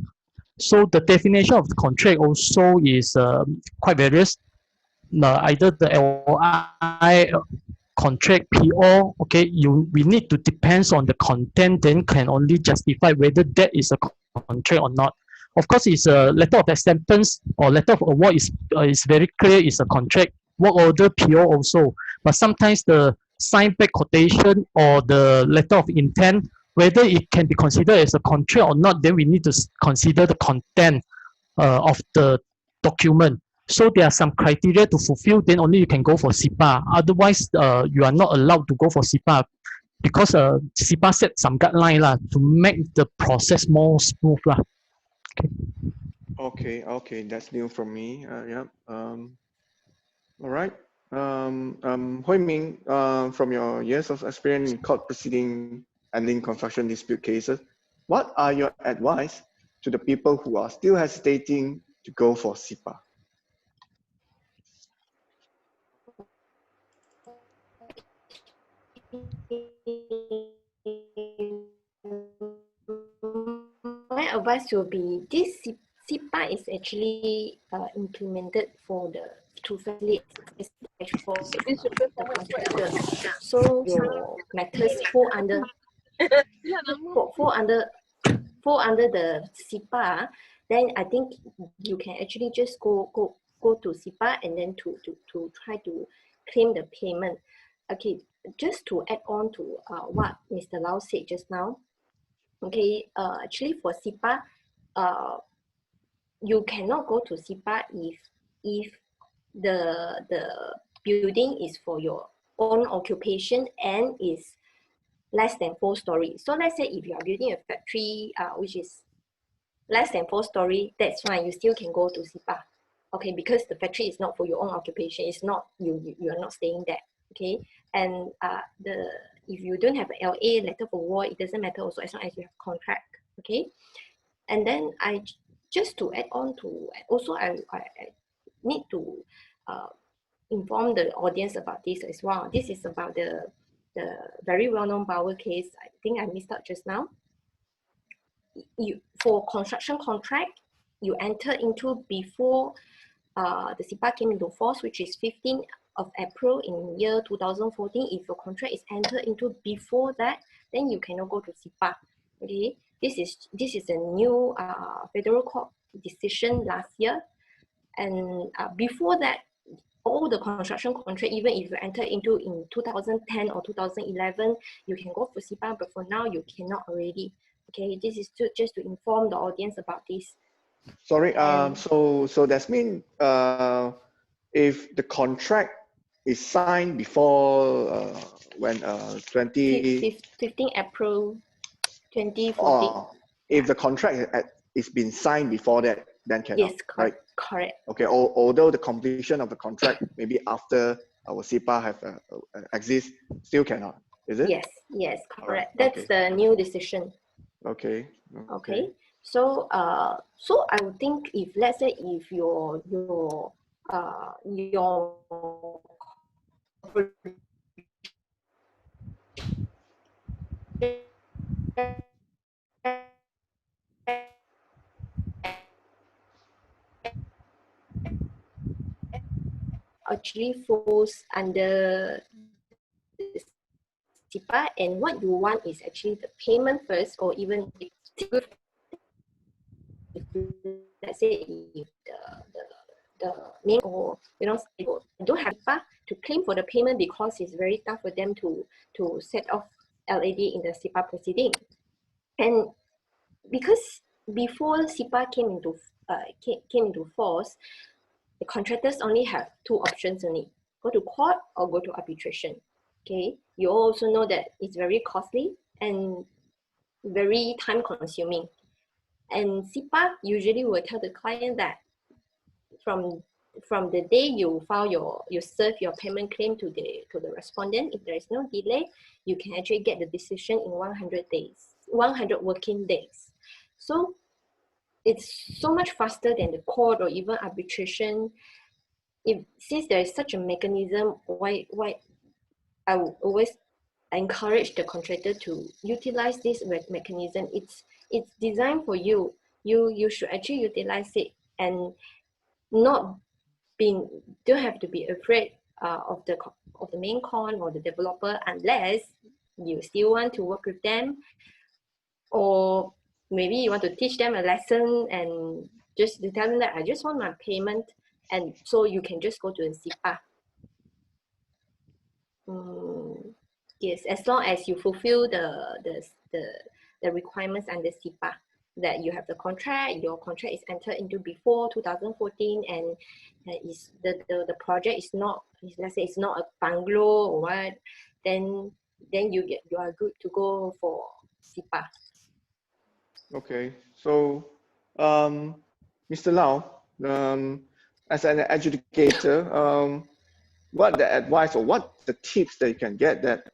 So the definition of the contract also is quite various. Either the LOI, contract, PO, okay, we need to depends on the content, then can only justify whether that is a contract or not. Of course, it's a letter of acceptance or letter of award is very clear, it's a contract. Work order, PO also. But sometimes the signed back quotation or the letter of intent, whether it can be considered as a contract or not, then we need to consider the content of the document. So there are some criteria to fulfill, then only you can go for CIPAA. Otherwise, you are not allowed to go for CIPAA because CIPAA set some guideline to make the process more smooth. Okay, that's new for me. Yeah. All right. Hui Ming, from your years of experience in court proceeding handling construction dispute cases, what are your advice to the people who are still hesitating to go for CIPAA? My advice will be this CIPAA is actually implemented to facilitate for the contractor. So your matters fall under fall under the CIPAA, then I think you can actually just go to CIPAA and then to try to claim the payment. Okay, just to add on to what Mr. Lau said just now. Okay, actually for CIPAA, you cannot go to CIPAA if the building is for your own occupation and is less than 4 stories. So let's say if you are building a factory which is less than 4 stories, that's fine. You still can go to CIPAA. Okay, because the factory is not for your own occupation. It's not you are not staying there. Okay, and if you don't have an LA letter for war, it doesn't matter also as long as you have contract. Okay, and then just to add on to also I need to inform the audience about this as well. This is about the very well-known Bauer case. I think I missed out just now. For construction contract, you enter into before the CIPAA came into force, which is 15th of April in year 2014. If your contract is entered into before that, then you cannot go to CIPAA. Okay, this is a new federal court decision last year, and before that, all the construction contract, even if you enter into in 2010 or 2011, you can go for CIPAA, but for now you cannot already. Okay, this is just to inform the audience about this. Sorry, so that means if the contract is signed before when 15 April 2014. If the contract is been signed before that, then cannot. Yes, right? Correct. Okay, although the completion of the contract maybe after our CIPAA have exist, still cannot. Is it? Yes, correct. Right, That's okay. the new decision. Okay. So so I would think if let's say if your actually falls under CIPAA, and what you want is actually the payment first, or even if let's say if the name or don't have CIPAA to claim for the payment because it's very tough for them to set off LAD in the CIPAA proceeding. And because before CIPAA came into force, the contractors only have 2 options only: go to court or go to arbitration. Okay, you also know that it's very costly and very time consuming. And CIPAA usually will tell the client that from the day you file you serve your payment claim to the respondent, if there is no delay, you can actually get the decision in 100 working days. So it's so much faster than the court or even arbitration. Since there is such a mechanism, why I would always encourage the contractor to utilize this mechanism. It's designed for you. You should actually utilize it and don't have to be afraid of the main con or the developer, unless you still want to work with them, or maybe you want to teach them a lesson and just to tell them that I just want my payment, and so you can just go to the CIPAA. Yes, as long as you fulfill the requirements under CIPAA, that you have the contract, your contract is entered into before 2014, and is the project is not, let's say it's not a bungalow or what, then you are good to go for CIPAA. Okay, so Mr. Lau, as an educator, what the advice or what the tips that you can get that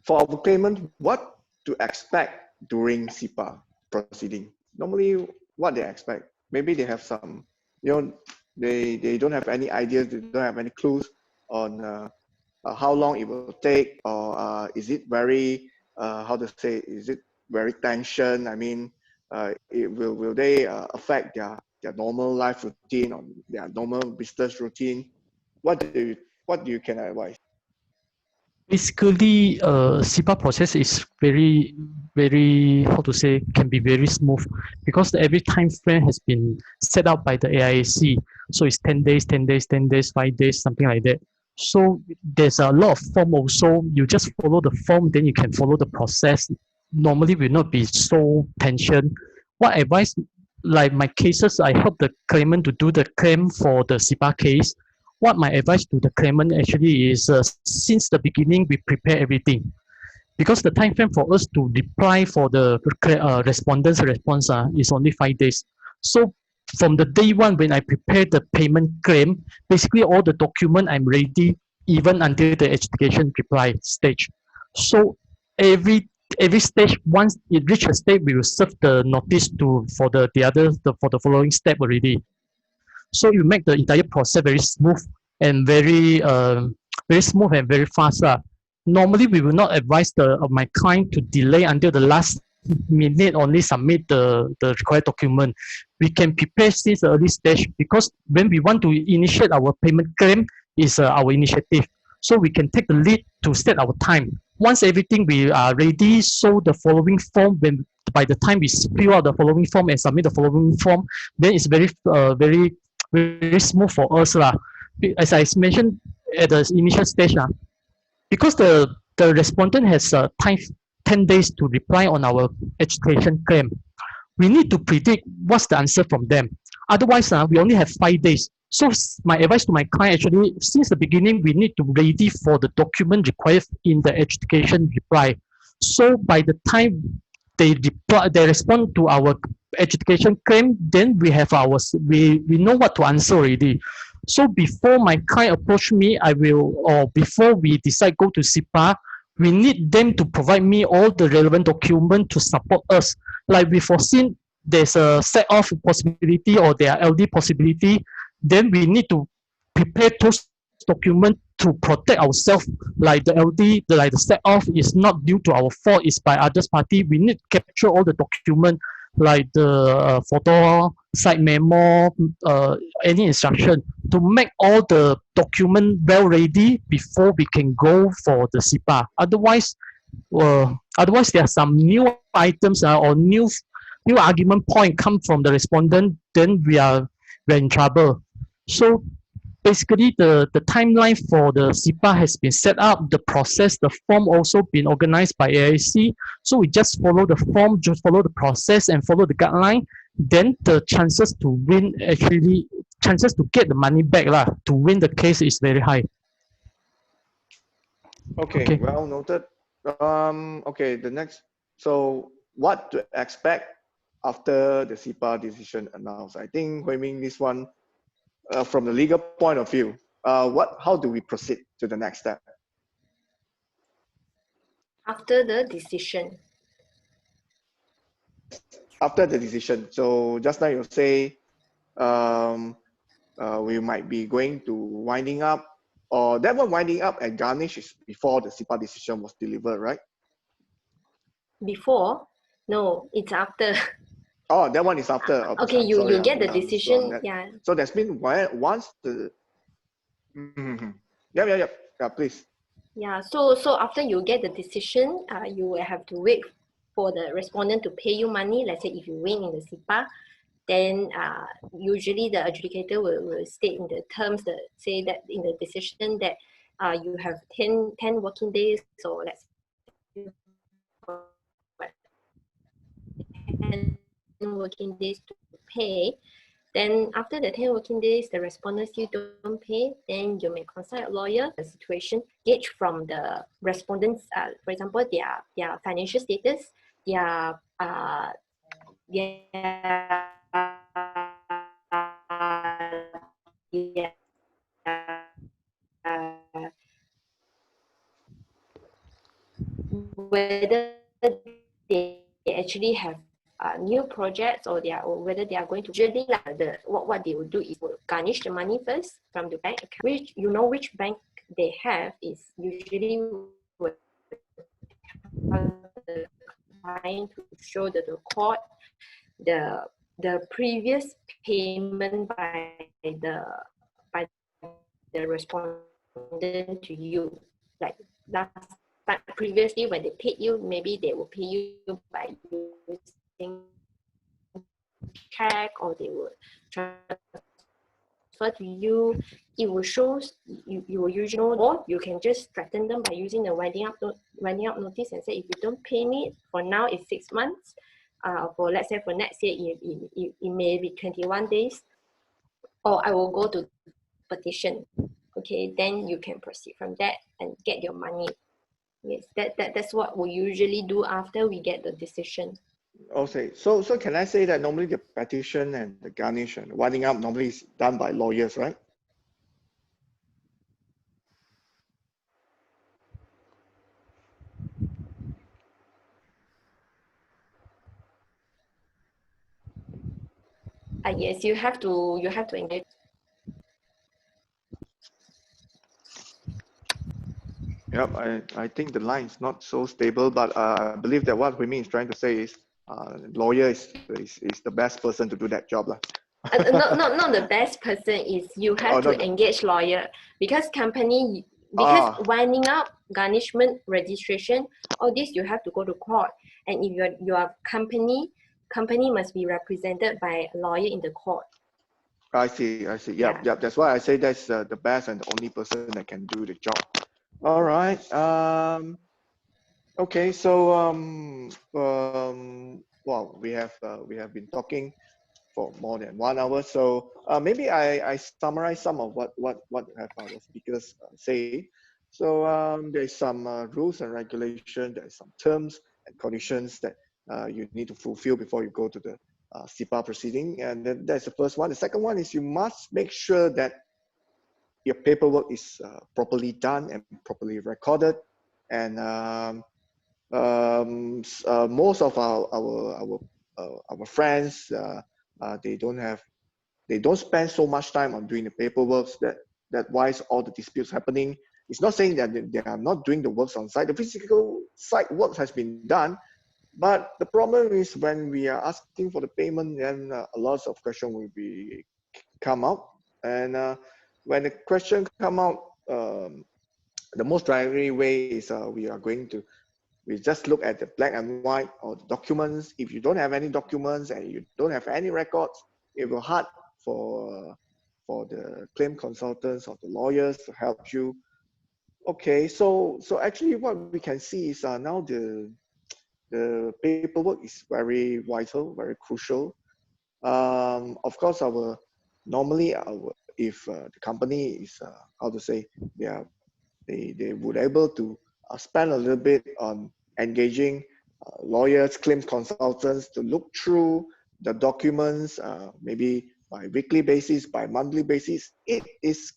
for our payment, what to expect during CIPAA proceeding? Normally, what they expect, maybe they have some, they don't have any ideas, they don't have any clues on how long it will take, or is it very, how to say, is it very tension? I mean, will they affect their normal life routine or their normal business routine? What do you can advise? Basically, CIPAA process is very, how to say, can be very smooth because every time frame has been set up by the AIC. So it's 10 days, 10 days, 10 days, 5 days, something like that. So there's a lot of form also. You just follow the form, then you can follow the process. Normally will not be so tension. What advice, like my cases, I help the claimant to do the claim for the CIPAA case. What my advice to the claimant actually is, since the beginning we prepare everything, because the time frame for us to reply for the respondent's response is only 5 days. So from the day one when I prepare the payment claim, basically all the document I'm ready even until the education reply stage. So every stage, once it reach a stage, we will serve the notice to for for the following step already. So you make the entire process very smooth and very smooth and very fast. Normally, we will not advise my client to delay until the last minute only submit the required document. We can prepare since the early stage because when we want to initiate our payment claim is our initiative. So we can take the lead to set our time. Once everything we are ready, so the following form, when by the time we fill out the following form and submit the following form, then it's very smooth for us lah. As I mentioned at the initial stage because the respondent has time 10 days to reply on our education claim. We need to predict what's the answer from them. Otherwise, we only have 5 days. So my advice to my client actually, since the beginning, we need to ready for the document required in the education reply. So by the time they respond to our education claim, then we know what to answer already. So before my client approach me, or before we decide go to CIPAA, we need them to provide me all the relevant document to support us. Like we foreseen there's a set off possibility or there are LD possibility, then we need to prepare those documents to protect ourselves. Like the LD, like the set off is not due to our fault, it's by others party. We need to capture all the document like the photo, site memo, any instruction to make all the document well ready before we can go for the CIPAA. Otherwise there are some new items or new argument point come from the respondent, then we're in trouble. So basically the timeline for the CIPAA has been set up, the process, the form also been organized by AIC. So we just follow the form, just follow the process and follow the guideline. Then the chances to win chances to get the money back to win the case is very high. Okay, well noted. Okay, the next. So what to expect after the CIPAA decision announced? I think Hui Ming, this one, from the legal point of view, how do we proceed to the next step? After the decision. After the decision. So just now you say we might be going to winding up, or that one winding up and garnish is before the CIPAA decision was delivered, right? Before? No, it's after. Oh, that one is after. Okay, you get the decision. Yeah. So that's been once the. Yeah, please. Yeah. So after you get the decision, you will have to wait for the respondent to pay you money. Let's say if you win in the CIPAA, then usually the adjudicator will state in the terms that say that in the decision that you have 10 working days. So let's say 10 working days to pay. Then after the 10 working days, the respondent still don't pay, then you may consult a lawyer. The situation gauge from the respondents, for example, their financial status, their whether they actually have new projects or whether they are going to usually what they will do is will garnish the money first from the bank account, which which bank they have is usually will the client to show the record the previous payment by the respondent to you, like last time previously when they paid you, maybe they will pay you by using check, or they will transfer to you. It will show you will usually know, or you can just threaten them by using the winding up notice and say, if you don't pay me for now, it's 6 months. For let's say for next year, it may be 21 days, or I will go to petition. Okay, then you can proceed from that and get your money. Yes, that's what we usually do after we get the decision. Okay, so can I say that normally the petition and the garnish and winding up normally is done by lawyers, right? Yes, you have to engage. Yep, I think the line is not so stable, but I believe that what Huimin is trying to say is lawyer is the best person to do that job. Not the best person is you have to engage lawyer, because winding up, garnishment, registration, all this you have to go to court, and if your company must be represented by a lawyer in the court. I see. Yep. That's why I say that's the best and the only person that can do the job. All right. Okay. So well, we have been talking for more than 1 hour. So maybe I summarize some of what have our speakers say. So there's some rules and regulations. There's some terms and conditions that you need to fulfill before you go to the CIPAA proceeding. And then that's the first one. The second one is you must make sure that your paperwork is properly done and properly recorded. And most of our friends, they don't spend so much time on doing the paperwork. That why is all the disputes happening. It's not saying that they are not doing the works on site. The physical site work has been done, but the problem is when we are asking for the payment, then a lot of questions will be come out. And when the question come out, the most primary way is we just look at the black and white or the documents. If you don't have any documents and you don't have any records, it will hard for the claim consultants or the lawyers to help you. Okay, so actually what we can see is now the paperwork is very vital, very crucial. Of course, if the company is how to say, they would able to spend a little bit on engaging lawyers, claims consultants to look through the documents, maybe by weekly basis, by monthly basis.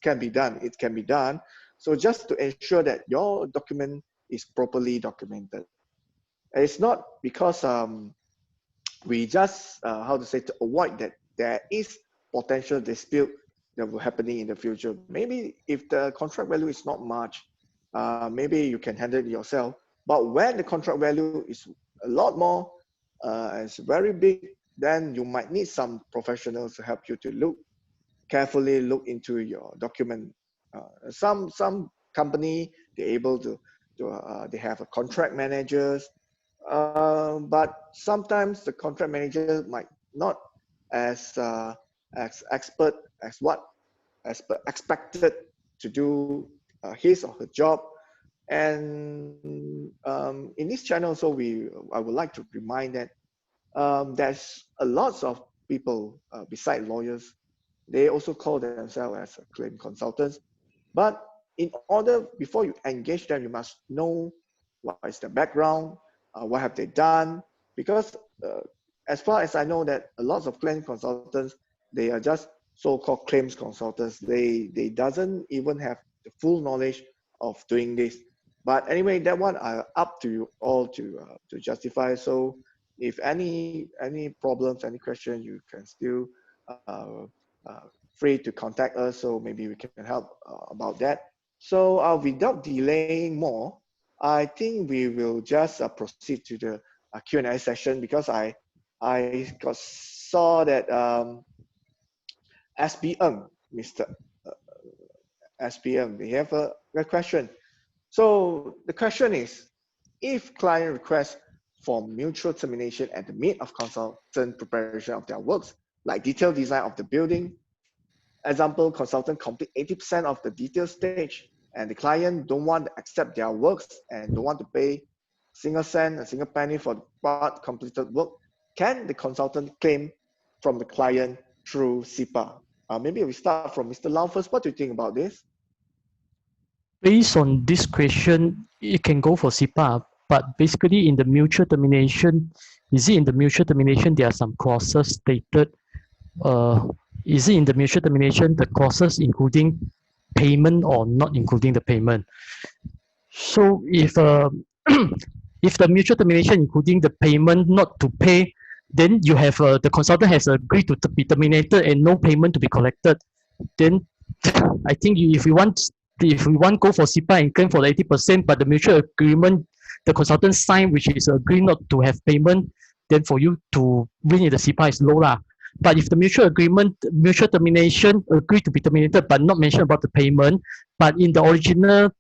Can be done. It can be done. So just to ensure that your document is properly documented. It's not because we just how to say, to avoid that there is potential dispute that will happening in the future. Maybe if the contract value is not much, maybe you can handle it yourself. But when the contract value is a lot more, it's very big, then you might need some professionals to help you to carefully look into your document. Some company, they're able to they have a contract managers, but sometimes the contract manager might not as expert as expected to do his or her job. And in this channel, so I would like to remind that there's a lots of people beside lawyers. They also call themselves as claim consultants. But in order, before you engage them, you must know what is their background, what have they done. Because as far as I know, that a lot of claim consultants, they are just so-called claims consultants. They doesn't even have the full knowledge of doing this. But anyway, that one up to you all to justify. So if any problems, any question, you can still free to contact us. So maybe we can help about that. So without delaying more, I think we will just proceed to the Q&A session, because I saw that SBM, Mr. SBM, we have a question. So the question is, if client requests for mutual termination at the mid of consultant preparation of their works, like detailed design of the building, example, consultant complete 80% of the detail stage, and the client don't want to accept their works and don't want to pay single cent, a single penny for the part completed work, can the consultant claim from the client through CIPAA? Maybe we start from Mr. Lau first. What do you think about this? Based on this question, it can go for CIPAA, but basically in the mutual termination, is it in the mutual termination there are some clauses stated? Is it in the mutual termination the clauses including payment or not including the payment? So if if the mutual termination including the payment not to pay, then you have the consultant has agreed to be terminated and no payment to be collected. Then I think if we want go for CIPAA and claim for the 80%, but the mutual agreement the consultant signed which is agree not to have payment, then for you to win in the CIPAA is low lah. But if the mutual agreement, mutual termination, agree to be terminated but not mention about the payment, but in the original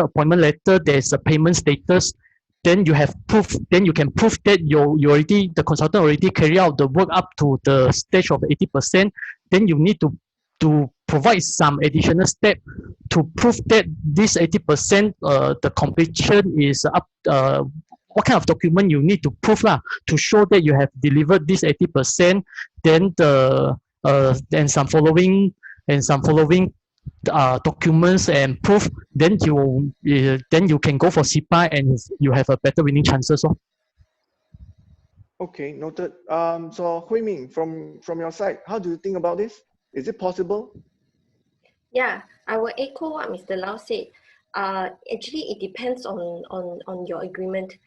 appointment letter there's a payment status, then you have proof, then you can prove that the consultant already carry out the work up to the stage of 80%, then you need to provide some additional step to prove that this 80% the completion is up. What kind of document you need to prove lah to show that you have delivered this 80%, then and some following documents and proof, then you can go for CIPAA and you have a better winning chances. Okay, noted. So Hui Ming, from your side, how do you think about this? Is it possible? Yeah, I will echo what Mr. Lau said. Actually, it depends on your agreement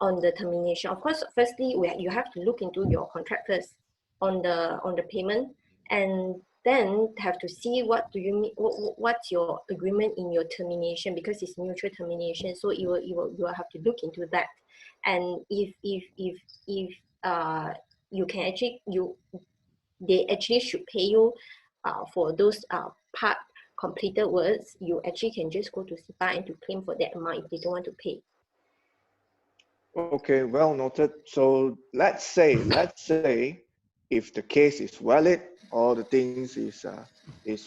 on the termination. Of course, firstly, you have to look into your contractors on the payment, and then have to see what do you mean, what's your agreement in your termination, because it's mutual termination. So you will have to look into that, and if you can actually they actually should pay you for those part completed works, you actually can just go to CIPAA and to claim for that amount if they don't want to pay. Okay, well noted. So let's say if the case is valid, all the things is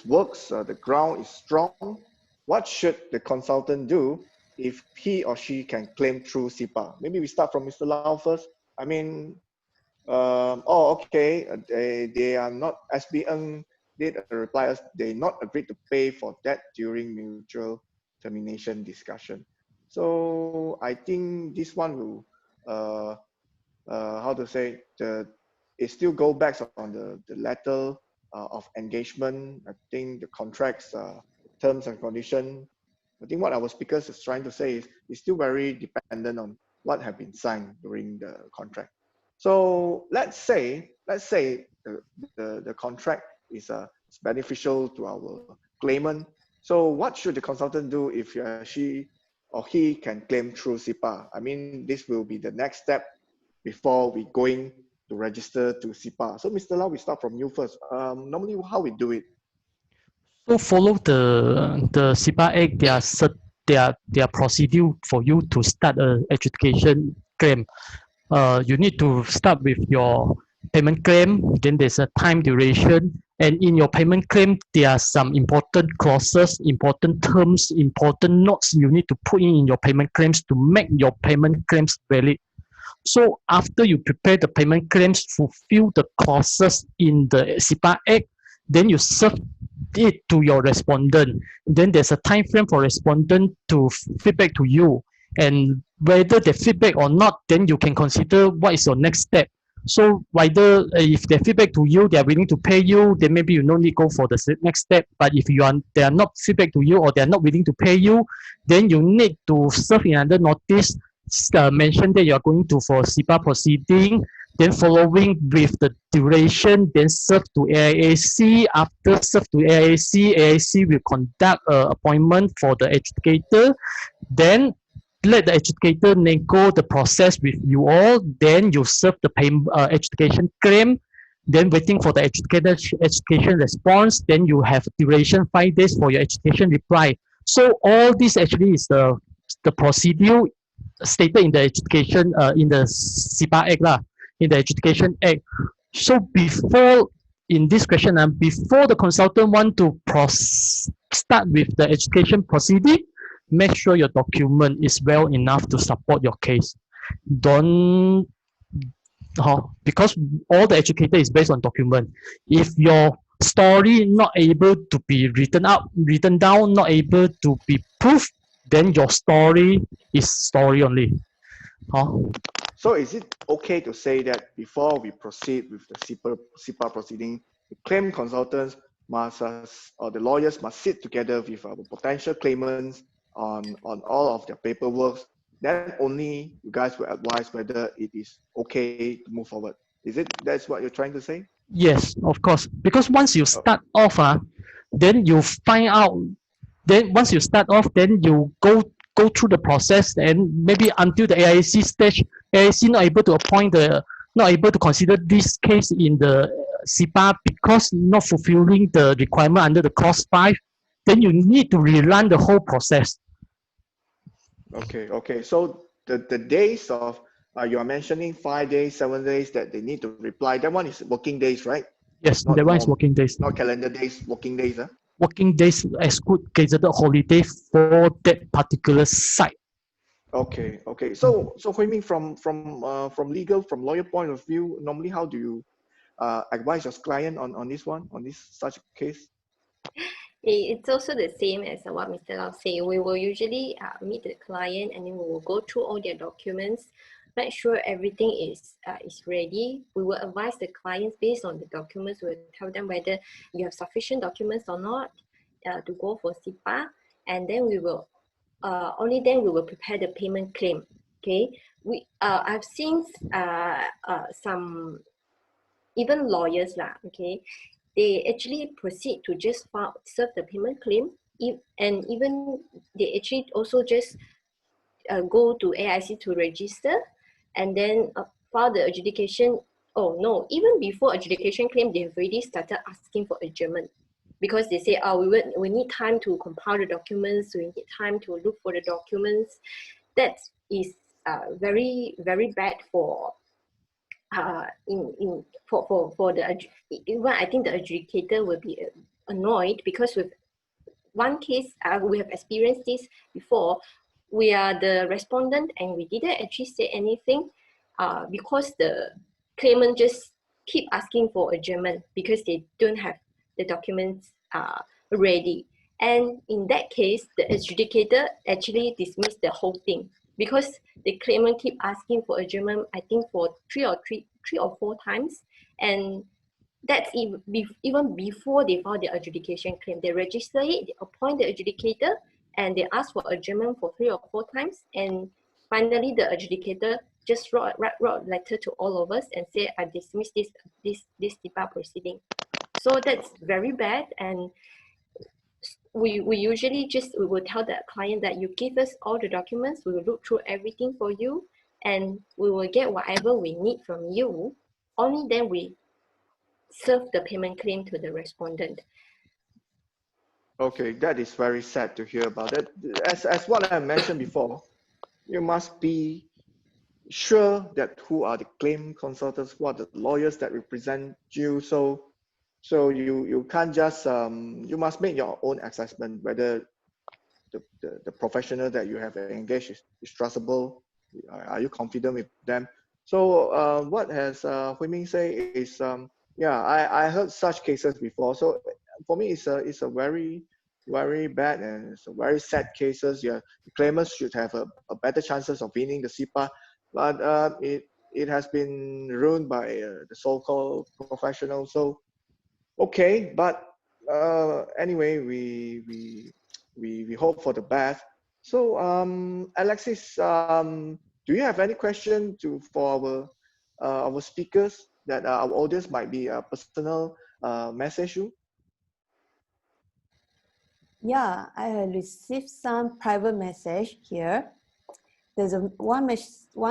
works, the ground is strong, what should the consultant do if he or she can claim through CIPAA? Maybe we start from Mr. Lau first. I mean, okay, they are not, SBN did reply us, they not agreed to pay for that during mutual termination discussion. So I think this one will, how to say, it still go back on the letter of engagement. I think the contracts, terms and condition. I think what our speakers is trying to say is it's still very dependent on what have been signed during the contract. So let's say the contract is beneficial to our claimant. So what should the consultant do if she or he can claim through CIPAA? I mean, this will be the next step before we going to register to CIPAA. So Mr. Lau, we start from you first. Normally, how we do it? So follow the CIPAA Act, their procedure for you to start a education claim. You need to start with your payment claim, then there's a time duration, and in your payment claim, there are some important clauses, important terms, important notes you need to put in your payment claims to make your payment claims valid. So after you prepare the payment claims, fulfill the clauses in the CIPAA Act, then you serve it to your respondent. Then there's a time frame for respondent to feedback to you, and whether they feedback or not, then you can consider what is your next step. So whether if they feedback to you, they are willing to pay you, then maybe you no need go for the next step. But if they are not feedback to you or they are not willing to pay you, then you need to serve in another notice, mention that you are going to for CIPAA proceeding, then following with the duration, then serve to AIAC. After serve to AIAC, AIAC will conduct an appointment for the educator. Then let the educator nego the process with you all. Then you serve the education claim. Then waiting for the education response. Then you have duration 5 days for your education reply. So all this actually is the procedure stated in the education in the CIPAA Act lah, in the Education Act. So before in this question, before the consultant want to start with the education procedure, make sure your document is well enough to support your case. Don't because all the educator is based on document. If your story not able to be written down, not able to be proved, then your story is story only. So is it okay to say that before we proceed with the CIPAA proceeding, the claim consultants must, or the lawyers must sit together with our potential claimants on all of their paperwork, then only you guys will advise whether it is okay to move forward. Is it, that's what you're trying to say? Yes, of course. Because once you start off, then you find out. Then once you start off, then you go through the process, and maybe until the AIC stage, AIC not able to not able to consider this case in the CIPAA because not fulfilling the requirement under the clause 5. Then you need to rerun the whole process. Okay. So the days of you are mentioning 5 days, 7 days that they need to reply. That one is working days, right? Yes, Not that one is working days. Not calendar days, working days. Huh? Working days exclude gazetted holiday for that particular site. Okay. So Hui Ming, from legal, from lawyer point of view, normally how do you advise your client on this one, on this such a case? It's also the same as what Mr. Lau said. We will usually meet the client and then we will go through all their documents, make sure everything is ready. We will advise the clients based on the documents. We'll tell them whether you have sufficient documents or not to go for CIPAA, and then we will only then we will prepare the payment claim. Okay, I've seen some even lawyers lah. Okay, they actually proceed to just serve the payment claim, and even they actually also just go to AIC to register, and then file the adjudication. Oh no, even before adjudication claim, they have already started asking for adjournment because they say, oh, we need time to compile the documents, we need time to look for the documents. That is very, very bad for for the even I think the adjudicator will be annoyed because with one case we have experienced this before. We are the respondent and we didn't actually say anything because the claimant just keep asking for adjournment because they don't have the documents ready. And in that case, the adjudicator actually dismissed the whole thing because the claimant keep asking for adjournment, I think for three or four times. And that's even before they file the adjudication claim. They register it, they appoint the adjudicator, and they ask for adjournment for 3 or 4 times. And finally, the adjudicator just wrote a letter to all of us and say, I dismiss this CIPAA proceeding. So that's very bad. And we usually we will tell the client that you give us all the documents, we will look through everything for you, and we will get whatever we need from you. Only then we serve the payment claim to the respondent. Okay, that is very sad to hear about it. As what I mentioned before, you must be sure that who are the claim consultants, who are the lawyers that represent you. So you can't just you must make your own assessment whether the professional that you have engaged is trustable. Are you confident with them? So what has Hui Ming say is yeah, I heard such cases before. So for me, it's a very bad and it's a very sad cases. Yeah, the claimants should have a better chances of winning the CIPAA, but it has been ruined by the so-called professionals. So okay, but anyway, we hope for the best. So Alexis, do you have any question for our speakers that our audience might be a personal message you? Yeah, I have received some private message here. There's one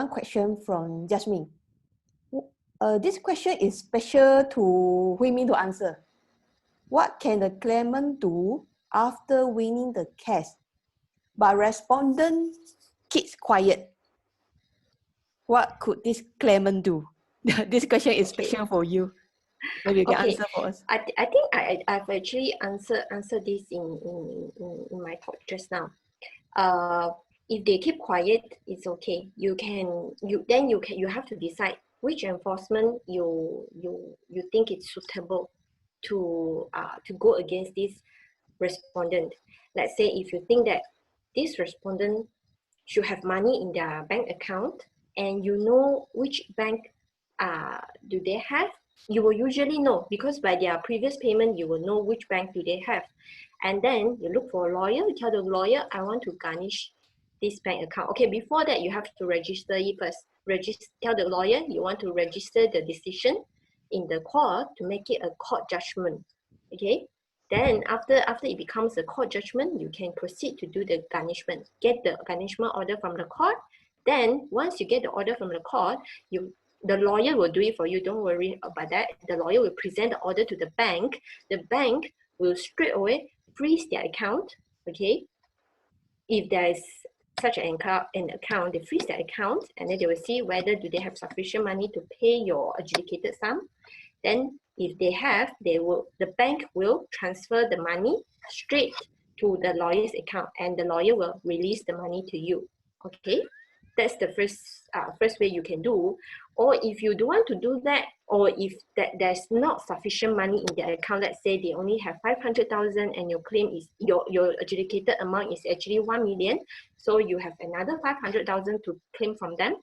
question from Jasmine. This question is special to Hui Min to answer. What can the claimant do after winning the case but respondent keeps quiet. What could this claimant do? This question is special for you. Maybe you can answer for us. I think I've actually answered this in my talk just now. If they keep quiet, it's okay. You have to decide which enforcement you think it's suitable to go against this respondent. Let's say if you think that this respondent should have money in their bank account, and you know which bank do they have, you will usually know, because by their previous payment you will know which bank do they have. And then you look for a lawyer, you tell the lawyer, I want to garnish this bank account. Okay, before that you have to register it first. Tell the lawyer you want to register the decision in the court to make it a court judgment. Okay, then after it becomes a court judgment, you can proceed to do the garnishment. Get the garnishment order from the court. Then once you get the order from the court, the lawyer will do it for you. Don't worry about that. The lawyer will present the order to the bank. The bank will straight away freeze their account. Okay, if there is such an account, they freeze their account, and then they will see whether do they have sufficient money to pay your adjudicated sum. Then if they have, the bank will transfer the money straight to the lawyer's account, and the lawyer will release the money to you. Okay, that's the first way you can do. Or if you don't want to do that, or if there's not sufficient money in their account, let's say they only have 500,000 and your claim is your adjudicated amount is actually 1 million, so you have another 500,000 to claim from them.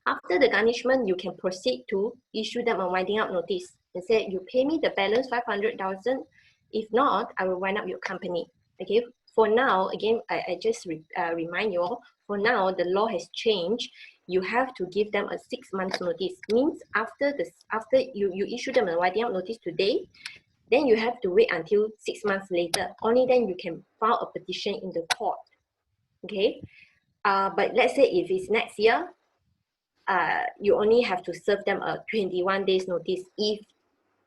After the garnishment, you can proceed to issue them a winding up notice and say, you pay me the balance 500,000. If not, I will wind up your company. Okay. For now, again, I just remind you all, for now, the law has changed. You have to give them a 6 months notice. Means after you issue them a winding up notice today, then you have to wait until 6 months later. Only then you can file a petition in the court. Okay. But let's say if it's next year, you only have to serve them a 21 days notice if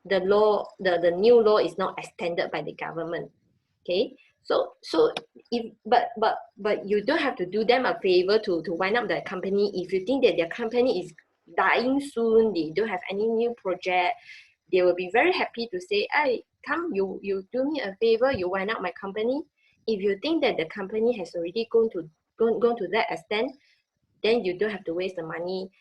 the law, the new law is not extended by the government. Okay, so if but you don't have to do them a favor to wind up their company. If you think that their company is dying soon, they don't have any new project, they will be very happy to say, hey, come, you do me a favor, you wind up my company. If you think that the company has already gone to that extent, then you don't have to waste your money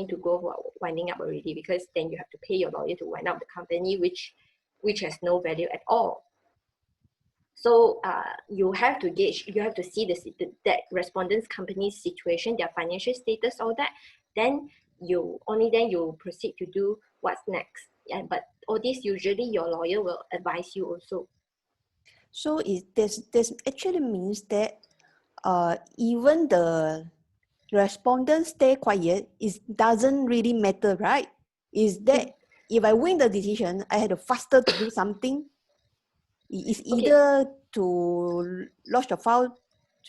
to go for winding up already, because then you have to pay your lawyer to wind up the company, which has no value at all. So you have to see that respondent's company's situation, their financial status, all that. Then you proceed to do what's next. Yeah, but all this usually your lawyer will advise you also. So this actually means that even the respondent stay quiet, it doesn't really matter, right? Is that if I win the decision, I had to faster to do something. It's either to lodge the file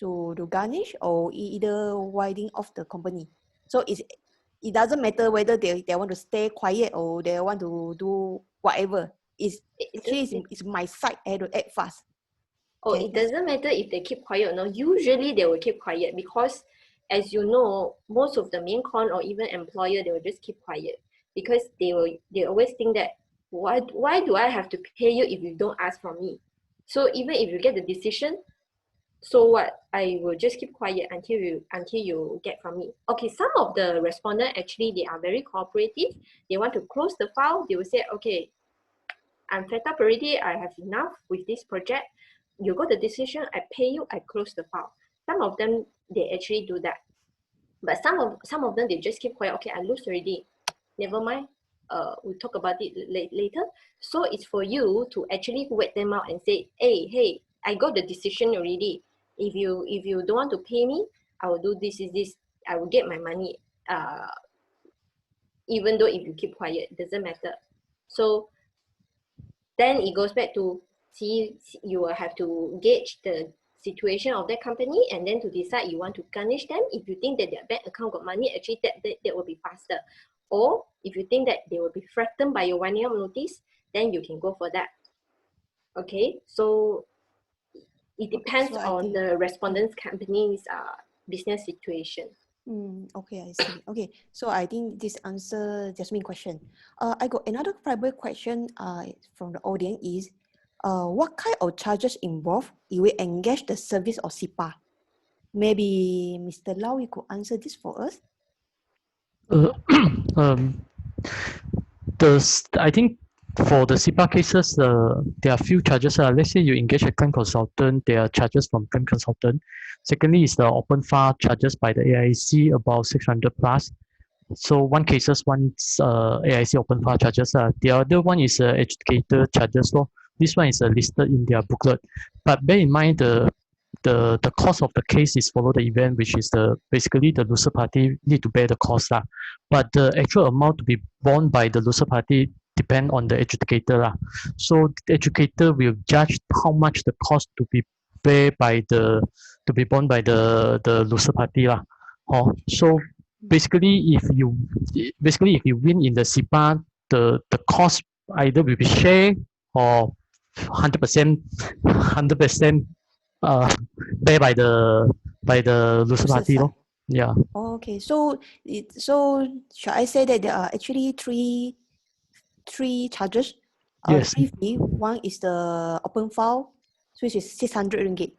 to garnish, or either winding off the company. So it doesn't matter whether they want to stay quiet or they want to do whatever. It's my side. I have to act fast. Oh, it doesn't matter if they keep quiet or not. Usually they will keep quiet because, as you know, most of the main con or even employer, they will just keep quiet because they always think that why do I have to pay you if you don't ask from me? So even if you get the decision, so what? I will just keep quiet until you get from me. Okay, some of the respondents actually, they are very cooperative. They want to close the file. They will say, okay, I'm fed up already. I have enough with this project. You got the decision, I pay you, I close the file. Some of them, they actually do that. But some of them, they just keep quiet. Okay, I lose already. Never mind. We'll talk about it later. So it's for you to actually wait them out and say, hey, I got the decision already. If you don't want to pay me, I will do this. I will get my money. Even though if you keep quiet, it doesn't matter. So then it goes back to you will have to gauge the situation of that company, and then to decide you want to garnish them. If you think that their bank account got money, actually that will be faster. Or if you think that they will be threatened by your winding up notice, then you can go for that. Okay, so It depends so I on think- the respondent's company's business situation. Okay, I see. Okay, so I think this answer Jasmine question. I got another private question from the audience is, what kind of charges involved if we engage the service of CIPAA? Maybe Mr. Lau, you could answer this for us. Um, I think for the CIPAA cases, there are few charges. Let's say you engage a claim consultant, there are charges from claim consultant. Secondly is the open file charges by the AIC, about 600 plus. So one cases, one's AIC open file charges. The other one is educator charges. So this one is listed in their booklet. But bear in mind the cost of the case is follow the event, which is basically the loser party need to bear the cost lah. But the actual amount to be borne by the loser party depend on the educator lah. So the educator will judge how much the cost to be borne by the loser party lah. So basically if you win in the CIPAA, the cost either will be shared or 100% bear by the loser party side. lor. Yeah. Okay, so shall I say that there are actually three charges? Yes. Three fee. One is the open file, which is 600 ringgit.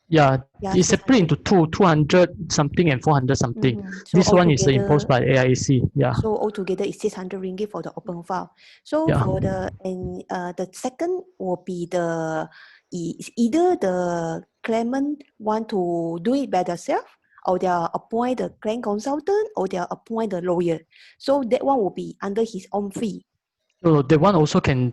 Yeah, Yeah, it's split into 200 something and 400 something. So This one is altogether- imposed by AIC. Yeah. So altogether is 600 ringgit for the open file. So Yeah. for the second will be either the claimant want to do it by themselves, or they are appoint the claim consultant, or they are appoint the lawyer. So that one will be under his own fee. So the one also can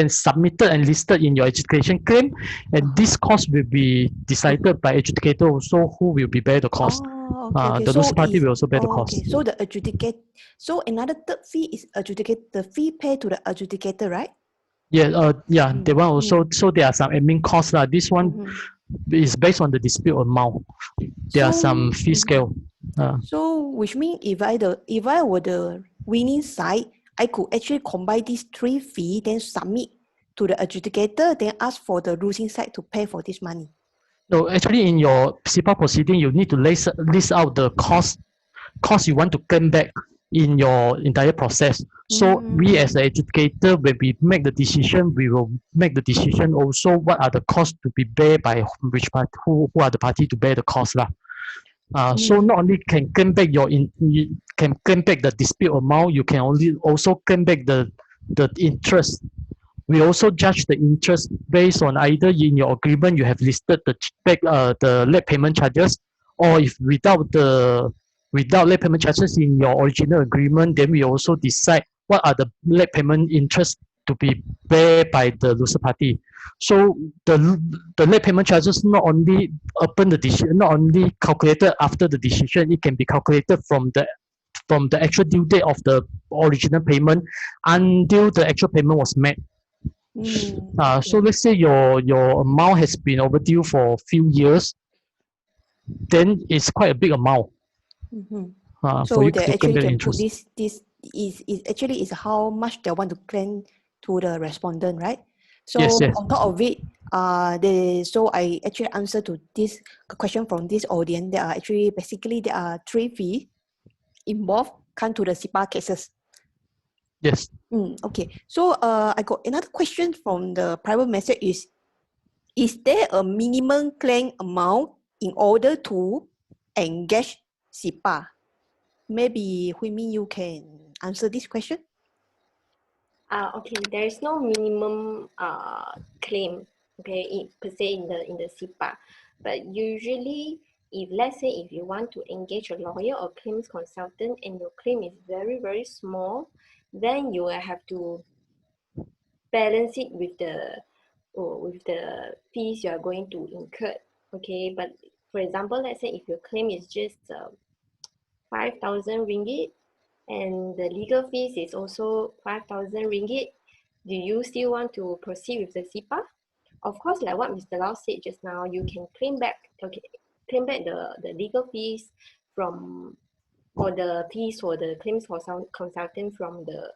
submitted and listed in your education claim, and this cost will be decided by educator also who will be bear the cost. Okay. The loser party will also bear the cost. Okay, so the adjudicate. So another third fee is the fee paid to the adjudicator, right? Yeah, that one also. So there are some admin costs lah. This one is based on the dispute amount. There are some fee scale. So which means if I were the winning side, I could actually combine these three fees, then submit to the adjudicator, then ask for the losing side to pay for this money. No, actually in your CIPAA proceeding, you need to list out the cost you want to claim back in your entire process. So we as the educator, when we make the decision, we will make the decision also what are the costs to be bear by which part, who are the party to bear the cost lah. So not only can claim back you can claim back the dispute amount, you can also claim back the interest. We also judge the interest based on either in your agreement you have listed the late payment charges, or if without late payment charges in your original agreement, then we also decide what are the late payment interest to be paid by the loser party. So the late payment charges not only not only calculated after the decision, it can be calculated from the actual due date of the original payment until the actual payment was made. So let's say your amount has been overdue for a few years, then it's quite a big amount. For So you they to claim actually the can interest. put this is actually how much they want to claim to the respondent, right? So Yes. on top of it, so I actually answer to this question from this audience. There are actually basically there are three fees involved come to the CIPAA cases. Yes. Okay. So I got another question from the private message is there a minimum claim amount in order to engage CIPAA? Maybe Hui Min, you can answer this question. Okay, there is no minimum claim, okay, per se in the CIPAA, but usually if let's say if you want to engage a lawyer or claims consultant and your claim is very, very small, then you will have to balance it with the fees you are going to incur. Okay, but for example, let's say if your claim is just 5,000 ringgit and the legal fees is also 5,000 ringgit, do you still want to proceed with the CIPAA? Of course, like what Mr. Lau said just now, you can claim back the legal fees or the fees for the claims consultant from the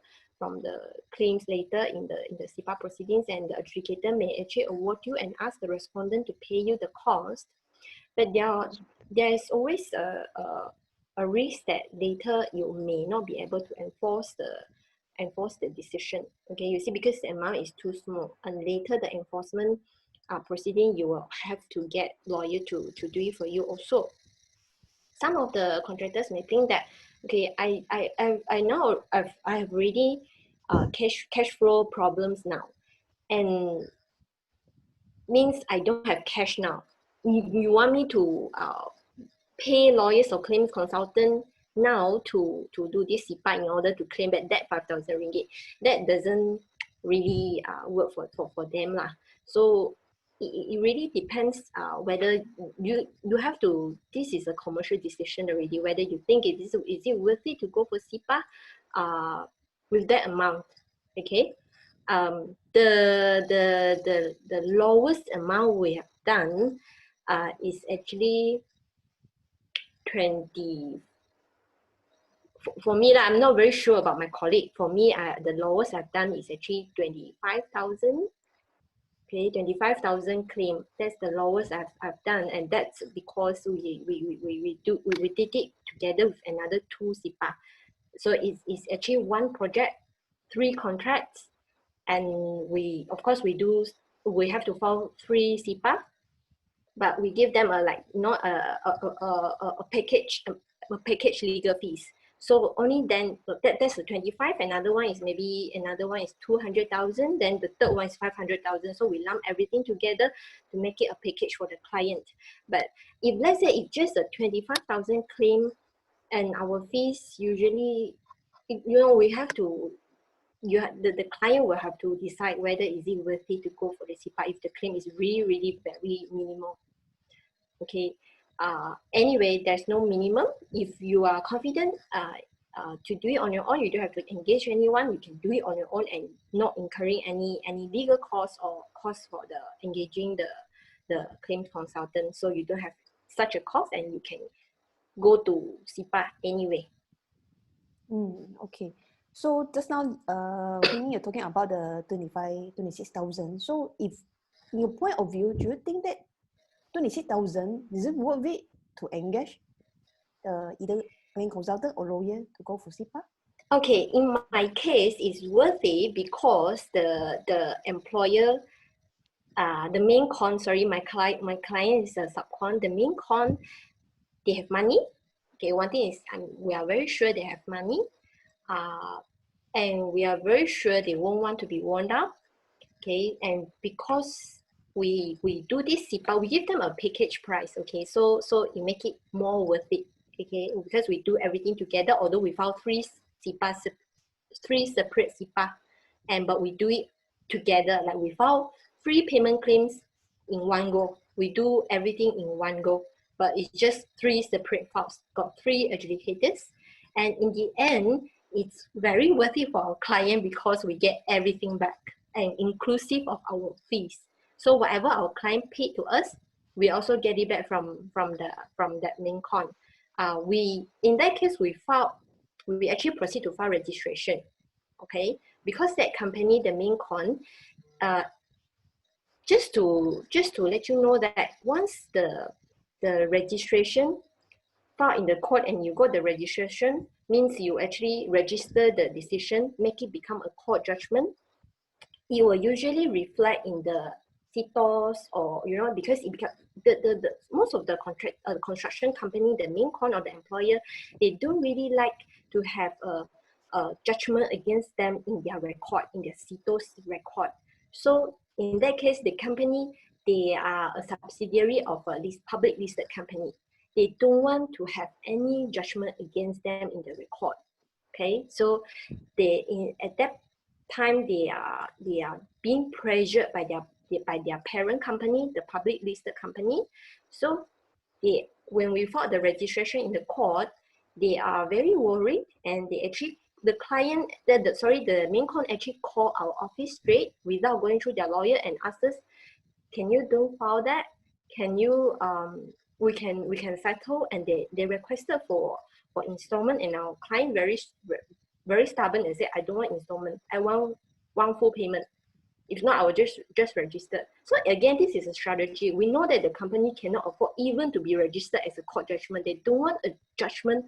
claims later in the CIPAA proceedings, and the adjudicator may actually award you and ask the respondent to pay you the cost. But there is always a risk that later you may not be able to enforce the decision. Okay, you see, because the amount is too small, and later the enforcement proceeding, you will have to get lawyer to do it for you also. Some of the contractors may think that, okay, I know I have already cash flow problems now, and means I don't have cash now. You want me to pay lawyers or claims consultant now to do this CIPAA in order to claim back that 5,000 ringgit. That doesn't really work for them lah. So it really depends whether you have to, this is a commercial decision already, whether you think is it worth it to go for CIPAA with that amount. Okay. The lowest amount we have done is actually 20. For me, I'm not very sure about my colleague. For me, the lowest I've done is actually 25,000. Okay, 25,000 claim. That's the lowest I've done, and that's because we did it together with another 2 CIPAA. So it's actually 1 project, 3 contracts, and we have to file 3 CIPAA, but we give them a package legal fees. So only then that's the 25. Another one is 200,000. Then the third one is 500,000. So we lump everything together to make it a package for the client. But if let's say it's just a 25,000 claim, and our fees usually, we have to. The client will have to decide whether is it worth it to go for the CIPAA if the claim is really very minimal. Okay. Anyway, there's no minimum. If you are confident to do it on your own, you don't have to engage anyone. You can do it on your own and not incurring any legal costs or costs for the engaging the claims consultant. So you don't have such a cost, and you can go to CIPAA anyway. Okay. So just now, you're talking about the 26,000. So if, in your point of view, do you think that 26,000, is it worth it to engage either claim consultant or lawyer to go for CIPAA? Okay, in my case, it's worth it because the employer, the main con, sorry, my client is a subcon. The main con, they have money. Okay, one thing is we are very sure they have money, and we are very sure they won't want to be worn out. Okay, and because we do this CIPAA, we give them a package price. Okay, so it make it more worth it. Okay, because we do everything together. Although we file 3 separate CIPAA, but we do it together. Like we file 3 payment claims in one go. We do everything in one go, but it's just 3 separate files. Got 3 adjudicators, and in the end, it's very worth it for our client because we get everything back, and inclusive of our fees. So whatever our client paid to us, we also get it back from that main con. In that case, we actually proceed to file registration. Okay, because that company, the main con, just to let you know that once the registration filed in the court and you got the registration, means you actually register the decision, make it become a court judgment. It will usually reflect in the CITOS, or because it becomes the most of the construction company, the main con or the employer, they don't really like to have a judgment against them in their record, in their CITOS record. So in that case, the company, they are a subsidiary of a public listed company. They don't want to have any judgment against them in the record. Okay, so at that time they are being pressured by their parent company, the public listed company. So when we filed the registration in the court, they are very worried, and they actually, the main con actually called our office straight without going through their lawyer and asked us, can you don't file that? Can you we can settle? And they requested for installment, and our client very stubborn and say, I don't want installment, I want one full payment. If not, I will just register. So again, this is a strategy. We know that the company cannot afford even to be registered as a court judgment. They don't want a judgment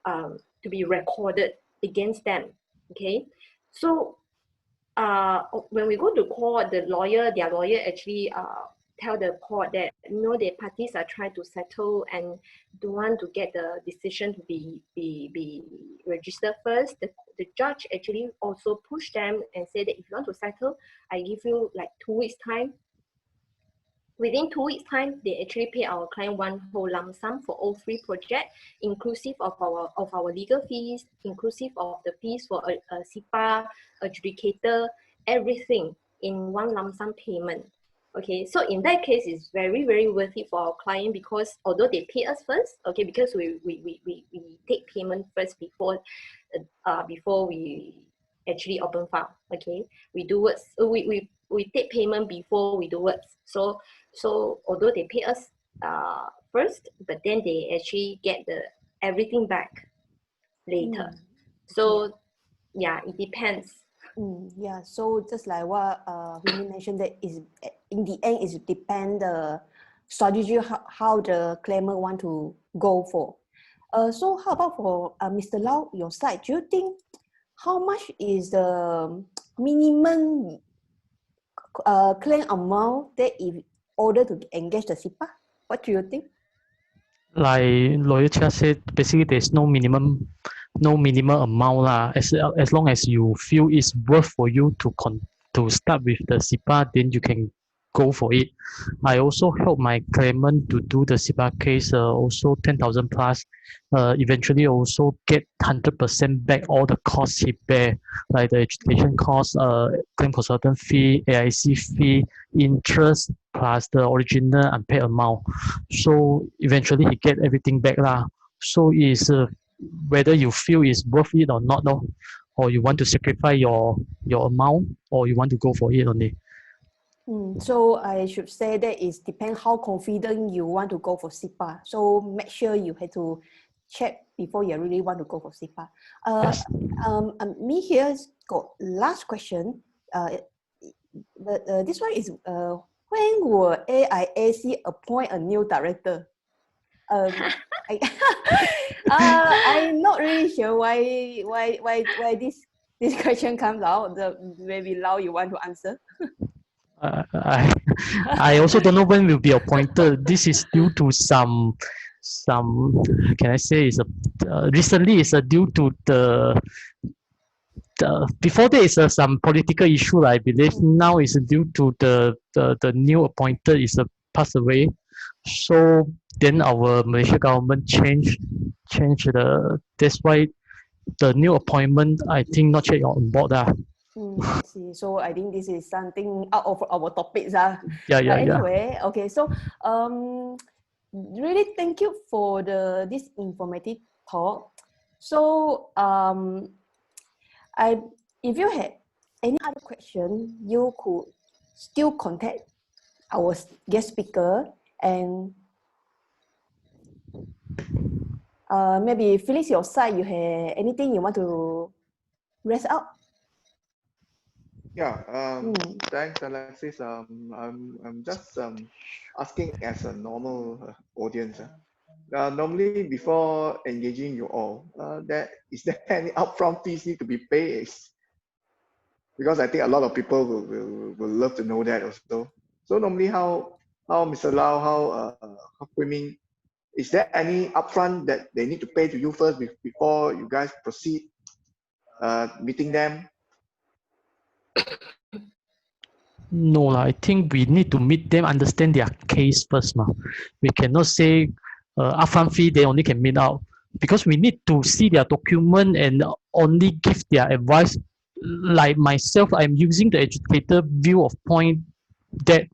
to be recorded against them. Okay, so when we go to court, their lawyer actually tell the court that the parties are trying to settle and don't want to get the decision to be registered first. The judge actually also pushed them and said that if you want to settle, I give you like 2 weeks time. Within 2 weeks time, they actually pay our client one whole lump sum for all 3 projects, inclusive of our legal fees, inclusive of the fees for a CIPAA, adjudicator, everything in one lump sum payment. Okay, so in that case, it's very, very worth it for our client, because although they pay us first, okay, because we take payment first before we actually open file. Okay, we do works. We take payment before we do works. So although they pay us first, but then they actually get everything back later. So yeah, it depends. Yeah, so just like what Winnie mentioned, that is in the end it depends the strategy how the claimant want to go for. So how about for Mr. Lau, your side? Do you think how much is the minimum claim amount that in order to engage the CIPAA? What do you think? Like lawyer Chia said, basically there's no minimum amount lah. As long as you feel it's worth for you to start with the CIPAA, then you can go for it. I also help my claimant to do the CIPAA case, also 10,000 plus. Eventually also get 100% back all the costs he bear, like the education cost, claim consultant fee, AIC fee, interest plus the original unpaid amount. So eventually he get everything back lah. So is whether you feel it's worth it or not, no? Or you want to sacrifice your amount, or you want to go for it only. So I should say that it depends how confident you want to go for CIPAA. So make sure you have to check before you really want to go for CIPAA. Yes. Me here got last question. But this one is when will AIAC appoint a new director? I'm not really sure why this question comes out. Maybe Lau, you want to answer? I also don't know when will be appointed. This is due to some can I say is recently is due to the before there is some political issue, I believe. Now is due to the new appointed is passed away. So then our Malaysia government changed that's why the new appointment I think not yet on board. I see. So I think this is something out of our topics. Yeah. Anyway, okay. So really thank you for this informative talk. So if you had any other question, you could still contact our guest speaker, and maybe Felix, your side, you have anything you want to raise out? Yeah, thanks, Alexis. I'm just asking as a normal audience. Normally, before engaging you all, is there any upfront fees need to be paid? Because I think a lot of people will love to know that also. So normally, how Mr. Lau, how Hui Ming, is there any upfront that they need to pay to you first before you guys proceed meeting them? No, I think we need to meet them, understand their case first. We cannot say upfront fee they only can meet out, because we need to see their document and only give their advice. Like myself, I'm using the educator view of point that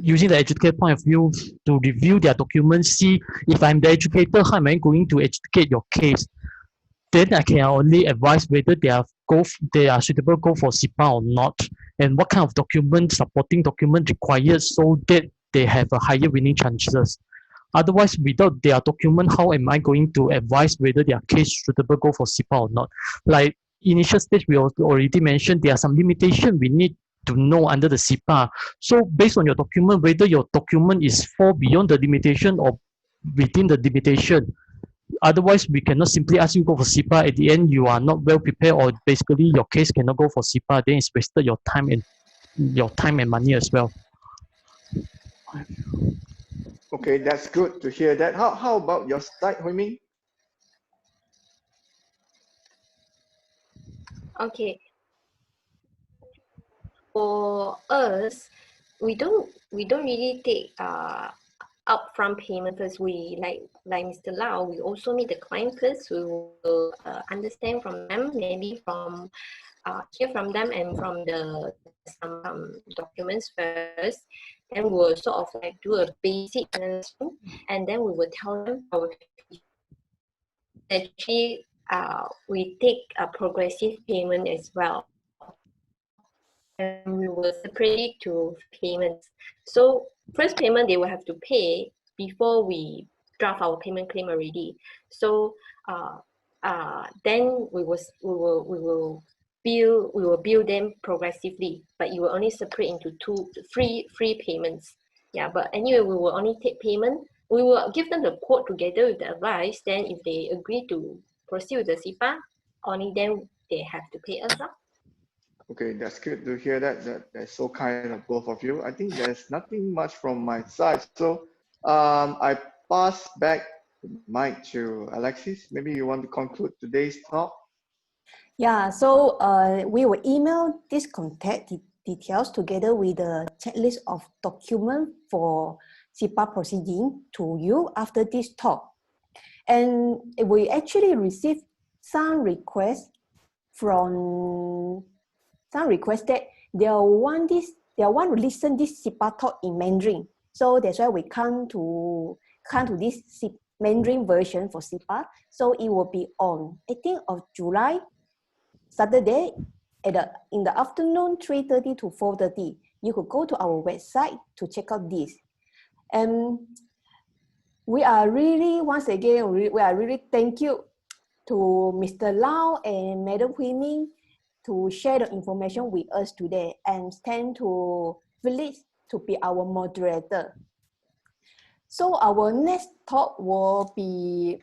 using the educator point of view to review their documents, see if I'm the educator, how am I going to educate your case. Then I can only advise whether they are suitable go for CIPAA or not, and what kind of supporting document required, so that they have a higher winning chances. Otherwise, without their document, how am I going to advise whether their case suitable go for CIPAA or not? Like initial stage, we already mentioned there are some limitation we need to know under the CIPAA. So based on your document, whether your document is fall beyond the limitation or within the limitation. Otherwise, we cannot simply ask you to go for CIPAA. At the end, you are not well prepared, or basically your case cannot go for CIPAA. Then it's wasted your time and money as well. Okay, that's good to hear that. How about your side, Hui Ming? Okay. For us, we don't really take upfront payment first. We like Mr. Lau, we also meet the client first. We will understand from them, maybe from hear from them and from the some documents first. Then we'll sort of like do a basic analysis, and then we will tell them our actually we take a progressive payment as well. And we will separate it to payments. So first payment they will have to pay before we draft our payment claim already. So then we will bill them progressively, but you will only separate into two free payments. Yeah, but anyway, we will only take payment. We will give them the quote together with the advice. Then if they agree to proceed with the CIPAA, only then they have to pay us up. Okay, that's good to hear that. That's so kind of both of you. I think there's nothing much from my side. So I pass back the mic to Alexis. Maybe you want to conclude today's talk? Yeah, so we will email this contact details together with the checklist of document for CIPAA proceeding to you after this talk. And we actually received some requests that they want to listen this CIPAA talk in Mandarin. So that's why we come to this Mandarin version for CIPAA. So it will be on 18th of July, Saturday, in the afternoon, 3:30 to 4:30. You could go to our website to check out this. And we are really, once again, we are really thank you to Mr. Lau and Madam Hui Ming to share the information with us today, and thank to Felix to be our moderator. So our next talk will be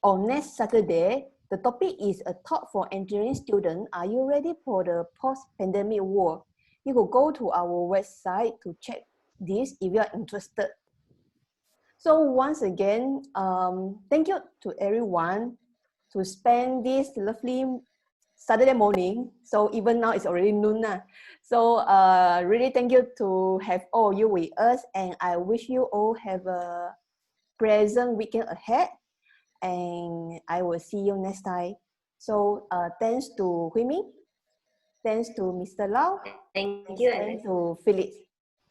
on next Saturday. The topic is a talk for engineering students. Are you ready for the post-pandemic world? You could go to our website to check this if you are interested. So once again, thank you to everyone to spend this lovely Saturday morning. So even now it's already noon. So really thank you to have all you with us, and I wish you all have a pleasant weekend ahead, and I will see you next time. So thanks to Hui Ming, thanks to Mr. Lau, Thank you. thanks to Felix.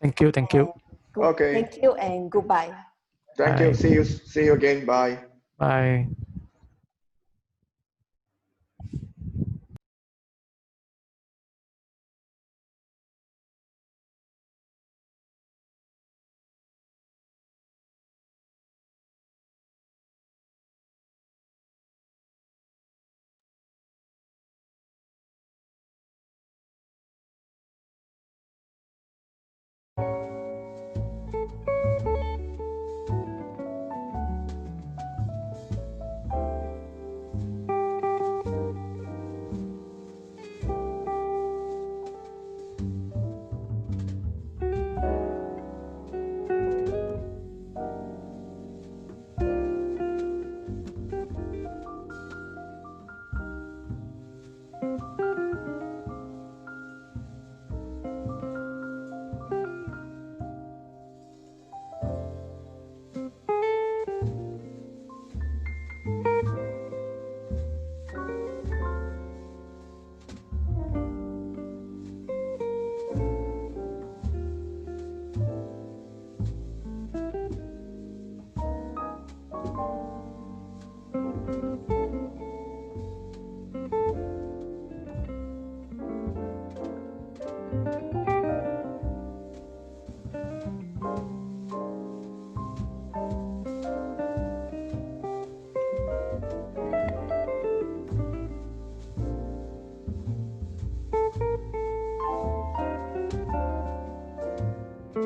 Thank you. Thank you. Okay. Thank you and goodbye. Thank you. Bye. See you again. Bye. Bye.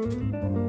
you.